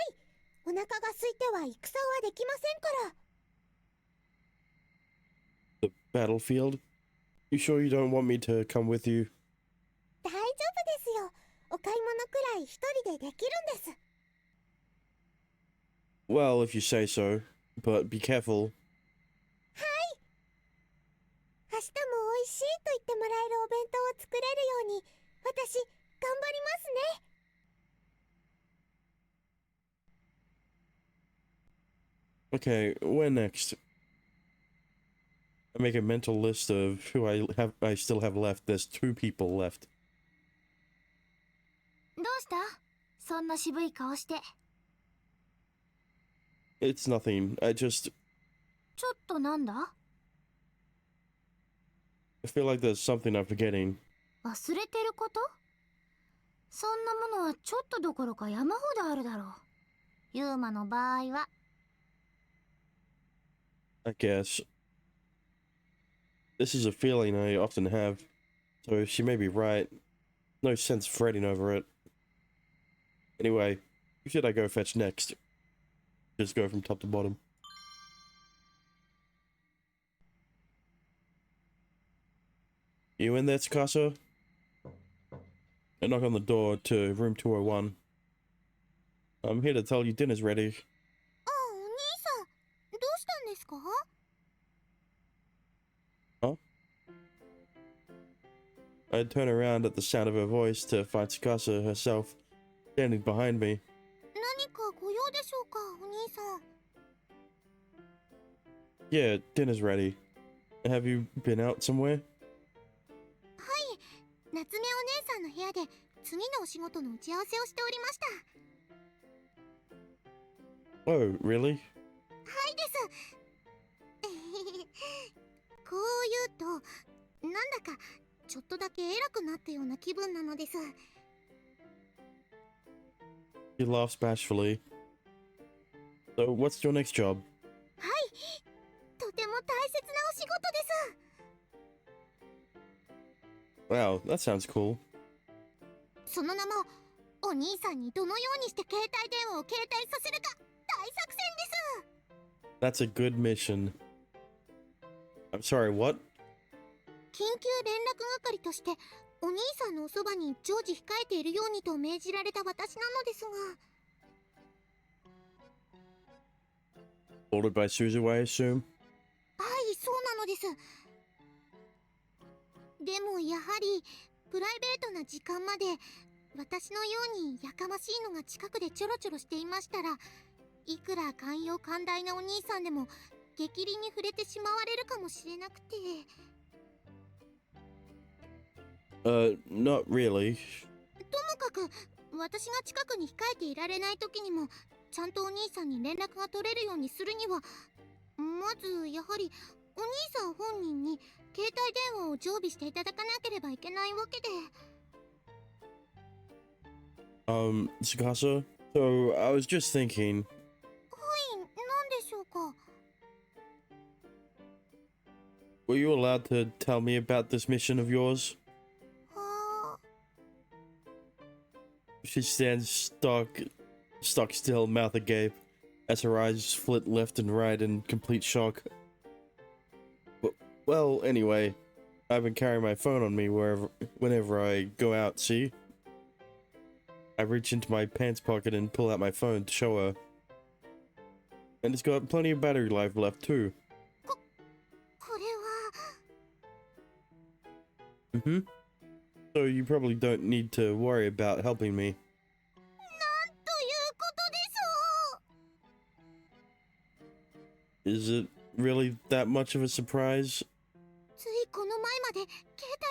お腹が空いては戦はできませんから。battlefield? You sure you don't want me to come with you? 大丈夫ですよ。お買い物くらい一人でできるんです。Well, if you say so, but be careful. 明日も美味しいと言ってもらえるお弁当を作れるように、私、頑張りますね。Okay, where next? I make a mental list of who I still have left. There's 2 people left. どうした？そんな渋い顔して。It's nothing. I ちょっとなんだ？ feel like there's something I'm forgetting. 忘れてること？そんなものはちょっとどころか山ほどあるだろう。ユーマの場合は。I guess. This is a feeling I often have, so she may be right. No sense fretting over it. Anyway, who should I go fetch next? Just go from top to bottom. You in there, Tsukasa? I knock on the door to room 201. I'm here to tell you dinner's ready. あ、お兄さん、どうしたんですか？ I turn around at the sound of her voice to find Tsukasa herself standing behind me. 何かご用でしょうか、お兄さん。Yeah, dinner's ready. Have you been out somewhere? はい、夏目お姉さんの部屋で次のお仕事の打ち合わせをしておりました。Oh, really? はいです。こう言うと、なんだかちょっとだけ偉くなったような気分なのです。He laughs bashfully. So, what's your next job? はい、とても大切なお仕事です。 Wow, that sounds cool. その名も、お兄さんにどのようにして携帯電話を携帯させるか大作戦です。 That's a good mission. I'm sorry, what? 緊急連絡係としてお兄さんのおそばに常時控えているようにと命じられた私なのですが。 Ordered by Suzu, I assume? はい、そうなのです。でもやはりプライベートな時間まで私のようにやかましいのが近くでちょろちょろしていましたら、いくら寛容寛大なお兄さんでも激鱗に触れてしまわれるかもしれなくて。 Not really. ともかく私が近くに控えていられない時にもちゃんとお兄さんに連絡が取れるようにするには、まずやはりお兄さん本人に携帯電話を常備していただかなければいけないわけで。 Tsukasa? So, I was just thinking, はい、何でしょうか。 were you allowed to tell me about this mission of yours? はあ。 She stands stock still, mouth agape, as her eyes flit left and right in complete shock. Well, anyway, I've been carrying my phone on me whenever I go out, see? I reach into my pants pocket and pull out my phone to show her. And it's got plenty of battery life left too. これは。 Mm-hmm. So you probably don't need to worry about helping me. なんということでしょう。 Is it really that much of a surprise? ついこの前まで携帯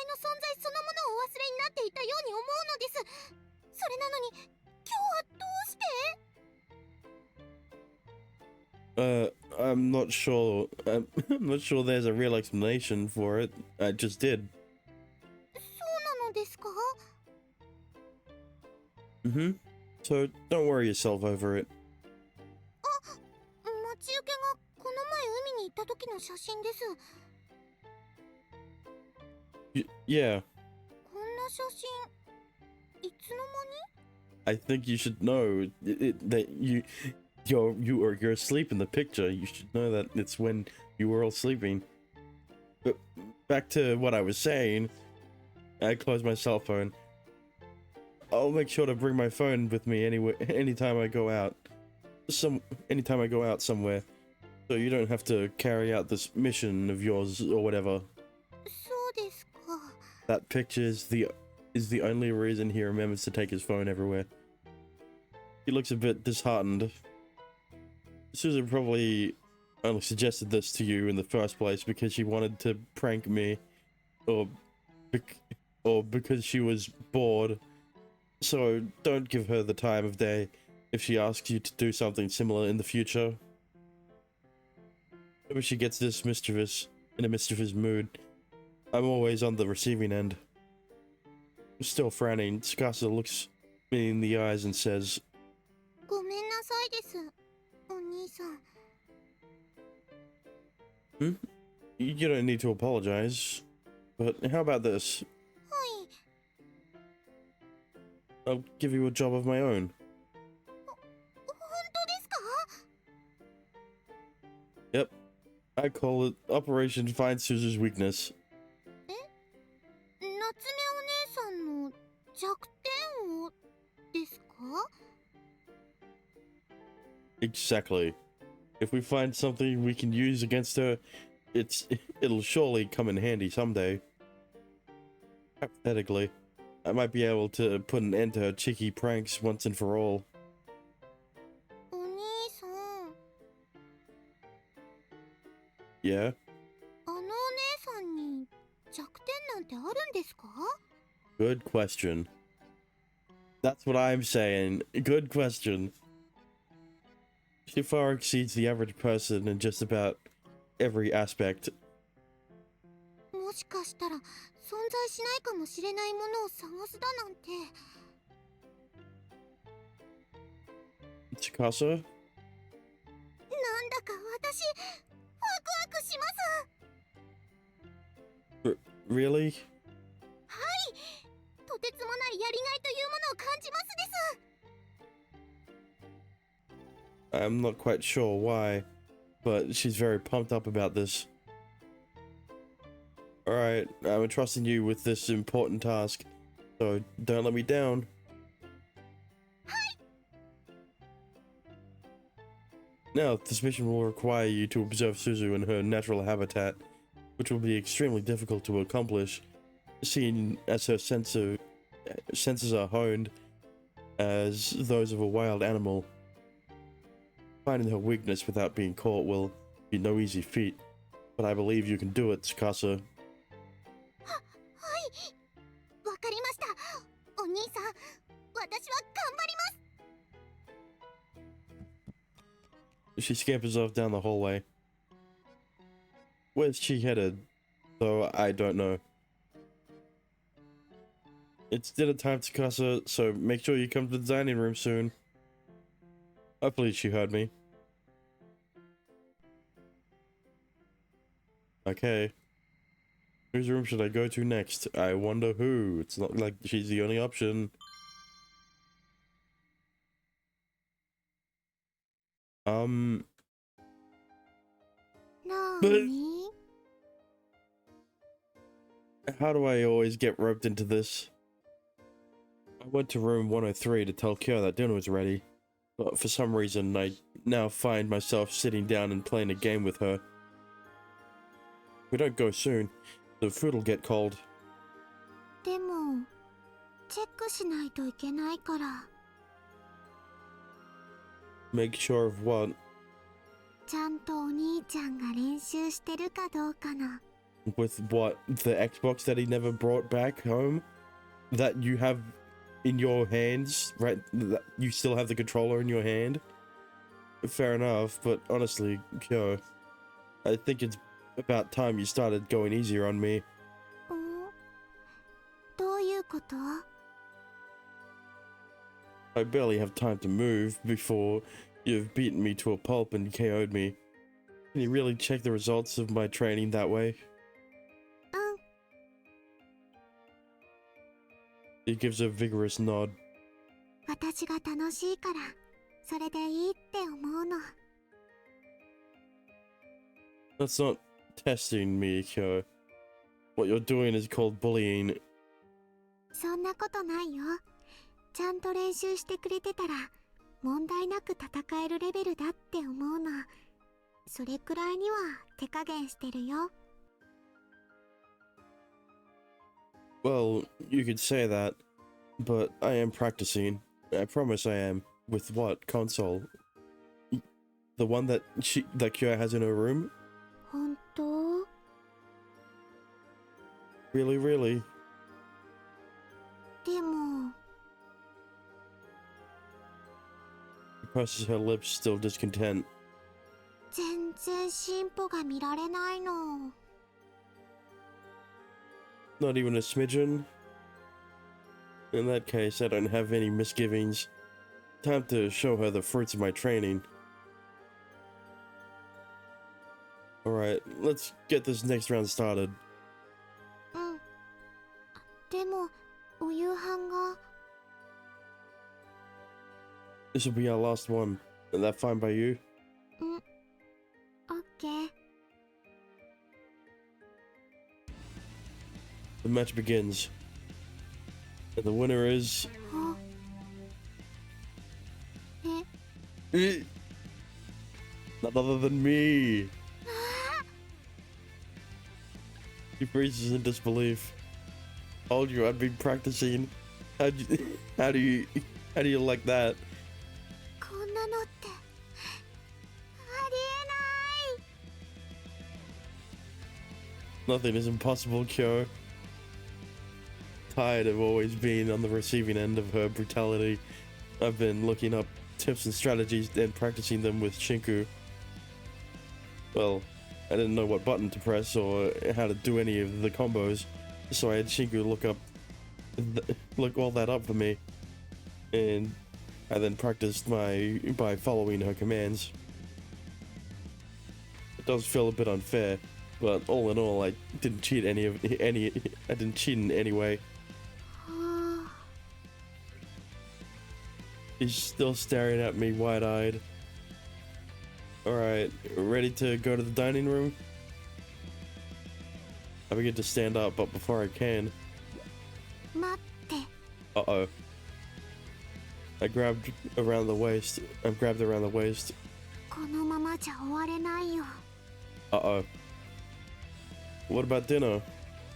の存在そのものをお忘れになっていたように思うのです。それなのに今日はどうして？ I'm not sure. I'm not sure there's a real explanation for it. I just did. そうなのですか？ Mm-hmm. So don't worry yourself over it. 待ち受けがこの前海に行った時の写真です。 Yeah, こんな写真いつの間に？ I think you should know that you're asleep in the picture. You should know that it's when you were all sleeping. But back to what I was saying. I closed my cell phone. I'll make sure to bring my phone with me anyway, anytime I go out. Anytime I go out somewhere. So you don't have to carry out this mission of yours or whatever. そうですか。 That picture is the only reason he remembers to take his phone everywhere. He looks a bit disheartened. Susan probably only suggested this to you in the first place because she wanted to prank me, or because she was bored. So don't give her the time of day if she asks you to do something similar in the future. Maybe she gets in a mischievous mood. I'm always on the receiving end. Still frowning, Tsukasa looks me in the eyes and says, ごめんなさいです、お兄さん。 You don't need to apologize, but how about this? はい。 I'll give you a job of my own. 本当ですか？ Yep. I call it Operation Find Suzu's Weakness. 夏目お姉さんの弱点をですか？ Exactly. If we find something we can use against her, it'll surely come in handy someday. Hypothetically, I might be able to put an end to her cheeky pranks once and for all. お兄さん、 Yeah? あのお姉さんに弱点なんてあるんですか？ Good question. That's what I'm saying. Good question. She far exceeds the average person in just about every aspect. もしかしたら存在しないかもしれないものを探すだなんて。 Tsukasa? なんだか私ワクワクします。 Really? はい、とてつもないやりがいというものを感じますです。 I'm not quite sure why, but she's very pumped up about this. Alright, I'm entrusting you with this important task, so don't let me down. Now, this mission will require you to observe Suzu in her natural habitat, which will be extremely difficult to accomplish, seeing as her senses are honed as those of a wild animal. Finding her weakness without being caught will be no easy feat, but I believe you can do it, Tsukasa. はい、わかりました。お兄さん、私は頑張ります。 She scampers off down the hallway. Where's she headed? Though I don't know. It's dinner time, Tsukasa, so make sure you come to the dining room soon. Hopefully she heard me. Okay. Whose room should I go to next? I wonder who. It's not like she's the only option.なBut- に？ How do I always get roped into this? I went to room 103 to tell Kyo that dinner was ready, but for some reason I now find myself sitting down and playing a game with her. If we don't go soon, the food will get cold. でもチェックしないといけないから。 Make sure of what? ちゃんとお兄ちゃんが練習してるかどうかな。 With what? The Xbox that he never brought back home? That you have in your hands, right? That you still have the controller in your hand? Fair enough, but honestly, Kyo, I think it's about time you started going easier on me. どういうこと？ I barely have time to move before you've beaten me to a pulp and KO'd me. Can you really check the results of my training that way? うん。 He gives a vigorous nod. 私が楽しいからそれでいいって思うの。 That's not testing me, Kyo. What you're doing is called bullying. そんなことないよ。ちゃんと練習してくれてたら問題なく戦えるレベルだって思うの。それくらいには手加減してるよ。Well, you could say that, but I am practicing. I promise I am. With what console? The one that Kyo has in her room? 本当？ Really, really? でも She presses her lips, still discontent. 全然進歩が見られないの。 Not even a smidgen? In that case, I don't have any misgivings. Time to show her the fruits of my training. Alright, let's get this next round started. うん。でもお夕飯が。 This will be our last one. Is that fine by you? オッケー。 The match begins. And the winner is... あ。None other than me! He freezes in disbelief. Told you I'd been practicing. How do you like that? こんなのってありえない。 Nothing is impossible, Kyo. Tired of always being on the receiving end of her brutality, I've been looking up tips and strategies and practicing them with Shinku. Well, I didn't know what button to press or how to do any of the combos, so I had Shinku look all that up for me, and I then practiced by following her commands. It does feel a bit unfair, but all in all, I didn't cheat I didn't cheat in any way. はあ。 He's still staring at me wide-eyed. Alright, ready to go to the dining room? I begin to stand up, but before I can... 待って。 Uh-oh. I'm grabbed around the waist. このままじゃ終われないよ。 Uh-oh. What about dinner?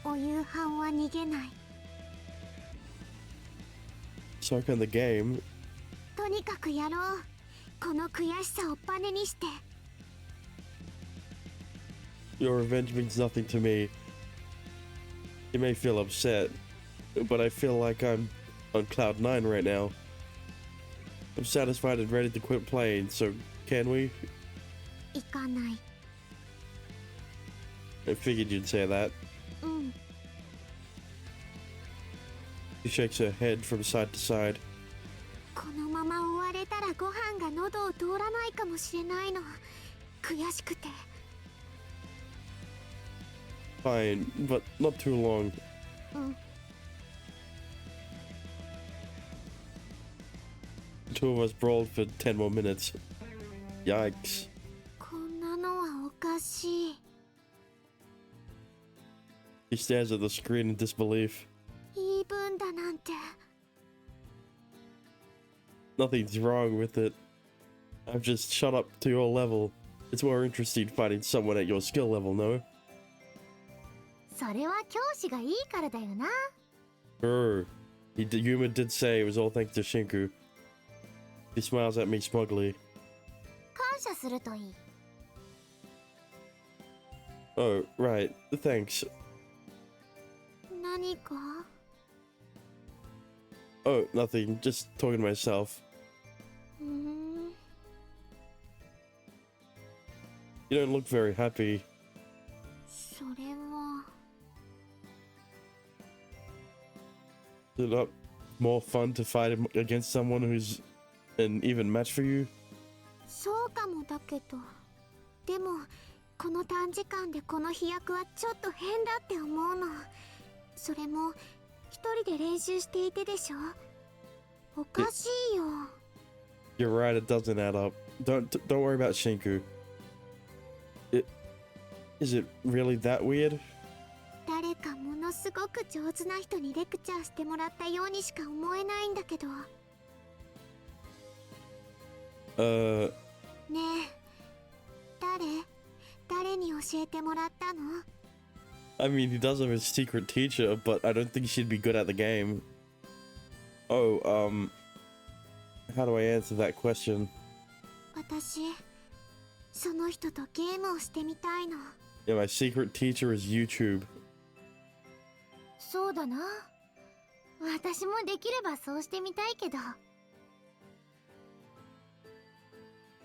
お夕飯は逃げない。 So can the game. とにかくやろう。この悔しさをバネにして。 Your revenge means nothing to me. You may feel upset, but I feel like I'm on cloud 9 right now. I'm satisfied and ready to quit playing, so can we? 行かない。 I figured you'd say that. うん。 She shakes her head from side to side. このまま終われたらご飯が喉を通らないかもしれないの。悔しくて。 Fine, but not too long. うん。 The two of us brawled for 10 more minutes. Yikes. こんなのはおかしい。 He stares at the screen in disbelief. 言い分だなんて。 Nothing's wrong with it. I've just shot up to your level. It's more interesting fighting someone at your skill level, no? それは教師がいいからだよな。 Yuma did say it was all thanks to Shinku. He smiles at me smugly. 感謝するといい。 Oh, right. Thanks. 何か？ Oh, nothing. Just talking to myself. うーん。 You don't look very happy. それは。 Is it not more fun to fight against someone who's an even match for you? そうかもだけど。でも、この短時間でこの飛躍はちょっと変だって思うの。それも、一人で練習していてでしょ。おかしいよ。 You're right, it doesn't add up. Don't worry about Shinku. Is it really that weird? 誰かのすごく上手な人にレクチャーしてもらったようにしか思えないんだけど。ねえ、誰に教えてもらったの？ I mean, he does have a secret teacher, but I don't think she'd be good at the game. Oh, how do I answer that question? 私、その人とゲームをしてみたいの。Yeah, my secret teacher is YouTube. そうだな。私もできればそうしてみたいけど。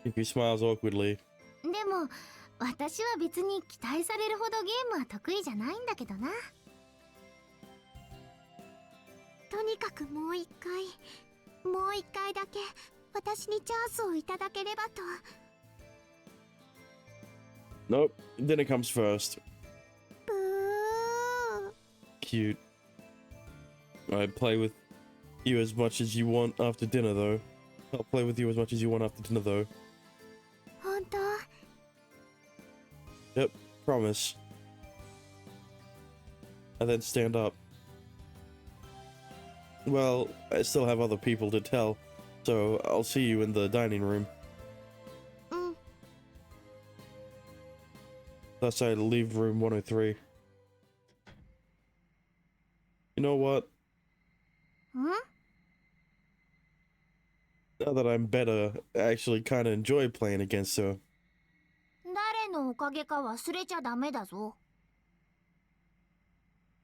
If he smiles awkwardly. でも、私は別に期待されるほどゲームは得意じゃないんだけどな。とにかくもう一回だけ私にチャンスをいただければと。Nope, dinner comes first. ブー。 Cute. I play with you as much as you want after dinner, though. I'll play with you as much as you want after dinner, though. 本当？ Yep, promise. And then stand up. Well, I still have other people to tell, so I'll see you in the dining room. うん。 Thus, I leave room 103. You know what? ん？ Now that I'm better, I actually kind of enjoy playing against her. 誰のおかげか忘れちゃダメだぞ。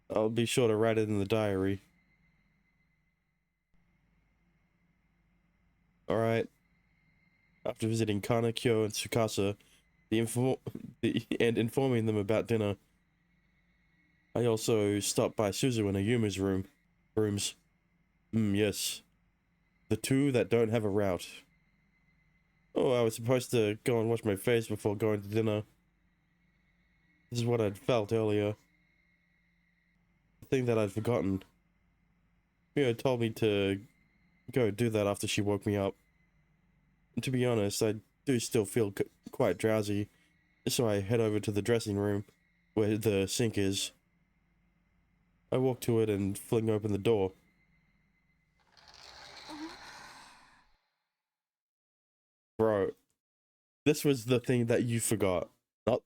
I'll be sure to write it in the diary. Alright. After visiting Kana, Kyo, and Tsukasa, and informing them about dinner, I also stopped by Suzu and Ayuma's rooms. Yes. The two that don't have a route. Oh, I was supposed to go and wash my face before going to dinner. This is what I'd felt earlier. The thing that I'd forgotten. Mio told me to go do that after she woke me up. And to be honest, I do still feel quite drowsy, so I head over to the dressing room, where the sink is. I walk to it and fling open the door. Bro, this was the thing that you forgot.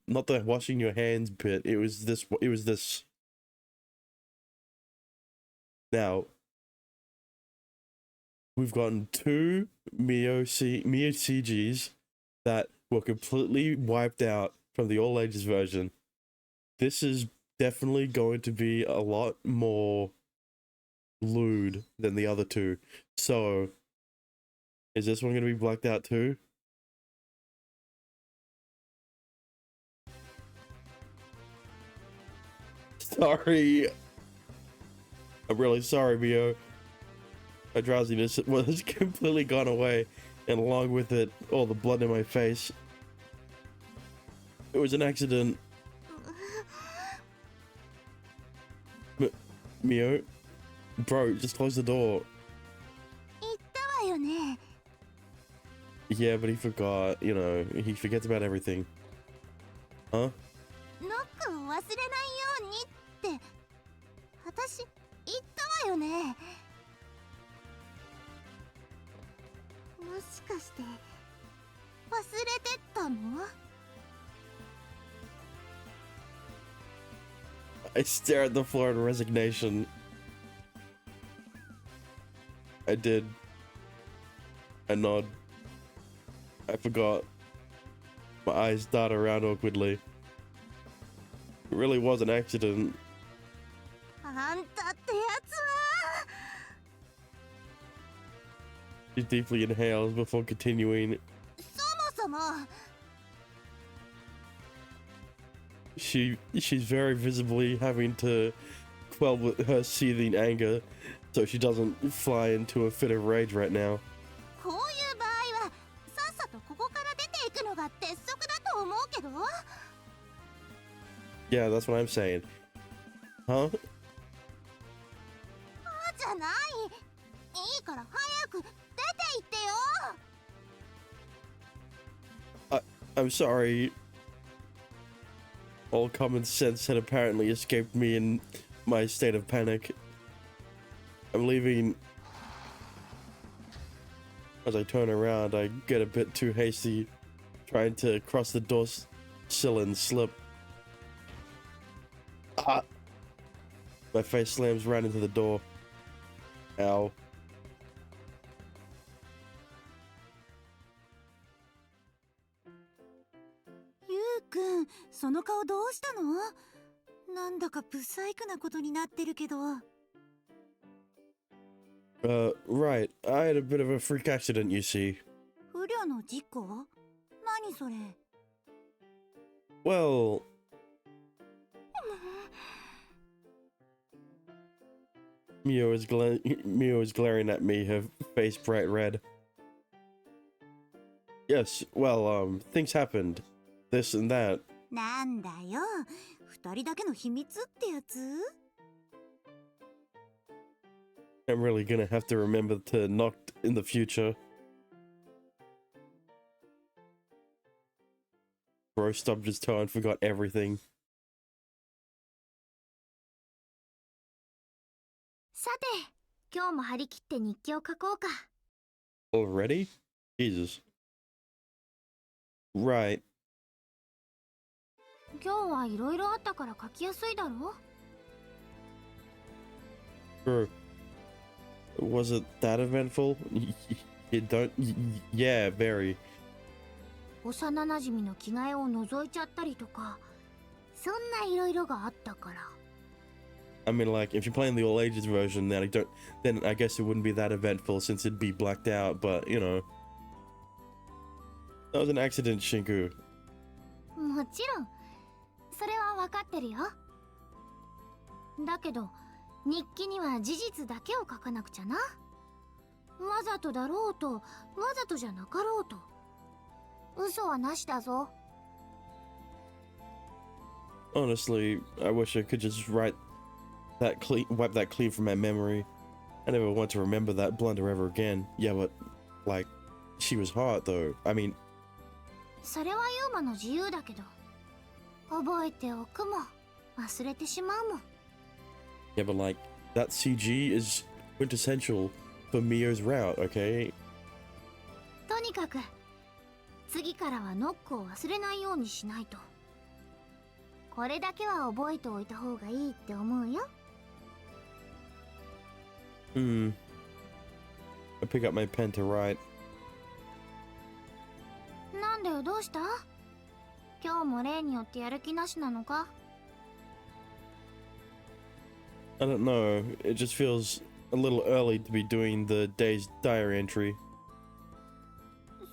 Not the washing your hands bit. It was this. Now, we've gotten two Mio CGs that were completely wiped out from the all ages version. This is definitely going to be a lot more lewd than the other two. So, is this one going to be blacked out too? Sorry. I'm really sorry, Mio. My drowsiness was completely gone away, and along with it, all the blood in my face. It was an accident. Mio? Bro, just close the door. 言ったわよね。 Yeah, but he forgot. You know, he forgets about everything. Huh? ノック忘れないようにって。私言ったわよね。もしかして忘れてたの？ I stare at the floor in resignation. I did. I nod. I forgot. My eyes dart around awkwardly. It really was an accident. あんたってやつは。 She deeply inhales before continuing. そもそも。 She's very visibly having to quell with her seething anger, so she doesn't fly into a fit of rage right now. こういう場合はさっさとここから出ていくのが鉄則だと思うけど。 Yeah, that's what I'm saying. Huh? じゃない。いいから早く出て行ってよ。 I'm sorry. All common sense had apparently escaped me in my state of panic. I'm leaving. As I turn around, I get a bit too hasty, trying to cross the door sill and slip. Ah! My face slams right into the door. Ow. ゆうくん、その顔どうしたの？なんだかブサイクなことになってるけど。Right. I had a bit of a freak accident, you see. 不慮の事故？何それ？ Well, Mio is glaring at me, her face bright red. Yes, well, things happened. This and that. なんだよ、二人だけの秘密ってやつ？ I'm really gonna have to remember to knock in the future. Bro stubbed his toe and forgot everything. さて、今日も張り切って日記を書こうか。 Already? Jesus. Right. 今日はいろいろあったから書きやすいだろ？ Bro. Was it that eventful? You don't... Yeah, very. 幼馴染の着替えを覗いちゃったりとか、そんないろいろがあったから。 I mean, like, if you're playing the all ages version, then I guess it wouldn't be that eventful since it'd be blacked out, but, you know. That was an accident, Shinku. もちろん、それは分かってるよ。だけど、日記には事実だけを書かなくちゃな。わざとだろうと、わざとじゃなかろうと。嘘はなしだぞ。 Honestly, I wish I could just wipe that clean from my memory. I never want to remember that blunder ever again. Yeah, but, like, she was hot, though. I mean... それはユーマの自由だけど、覚えておくも忘れてしまうもん。 Yeah, but, like, that CG is quintessential for Mio's route, okay? とにかく、次からはノックを忘れないようにしないと。これだけは覚えておいた方がいいって思うよ。 I pick up my pen to write. なんだよ、どうした？今日も例によってやる気なしなのか？ I don't know, it just feels a little early to be doing the day's diary entry.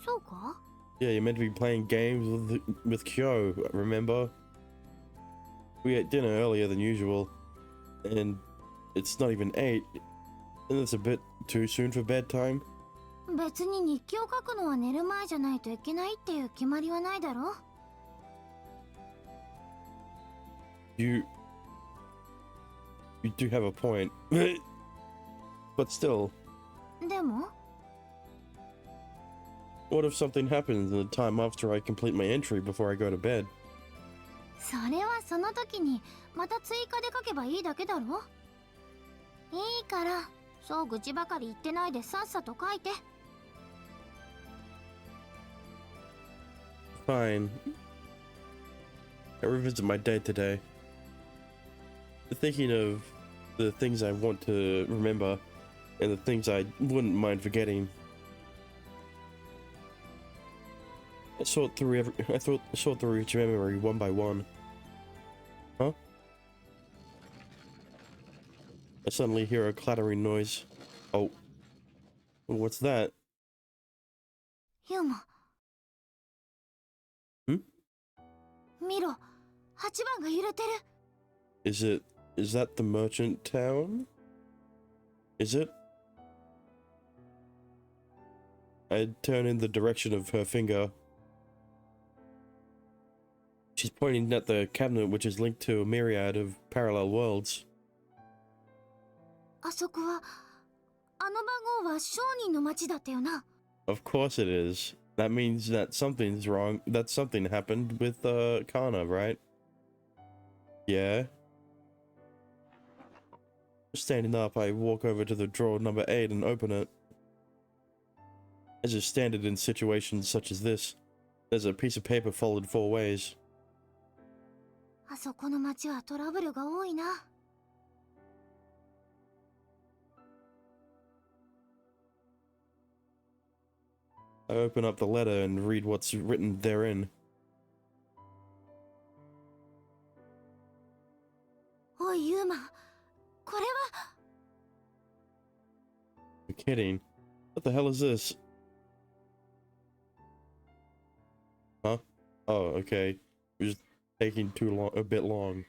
そうか？ Yeah, you're meant to be playing games with Kyo, remember? We ate dinner earlier than usual, and it's not even 8, and it's a bit too soon for bedtime. 別に日記を書くのは寝る前じゃないといけないっていう決まりはないだろ？ You do have a point. But still, でも what if something happens in the time after I complete my entry before I go to bed? それはその時にまた追加で書けばいいだけだろ？いいから、そう愚痴ばかり言ってないでさっさと書いて。 Fine. I revisit my day today. Thinking of the things I want to remember and the things I wouldn't mind forgetting. I sort through each memory one by one. Huh? I suddenly hear a clattering noise. Oh. What's that? ユーマ。見ろ、8番が揺れてる。 Is that the merchant town? Is it? I turn in the direction of her finger. She's pointing at the cabinet which is linked to a myriad of parallel worlds. あそこは、あの番号は商人の町だったよな。 Of course it is. That means that something's wrong. That something happened with Kana, right? Yeah. Standing up, I walk over to the drawer number 8 and open it. As is standard in situations such as this, there's a piece of paper folded 4 ways. あそこの町はトラブルが多いな。I open up the letter and read what's written therein. おい、ユーマ。これは。 You're kidding. What the hell is this? Huh? Oh, okay. It was taking a bit long.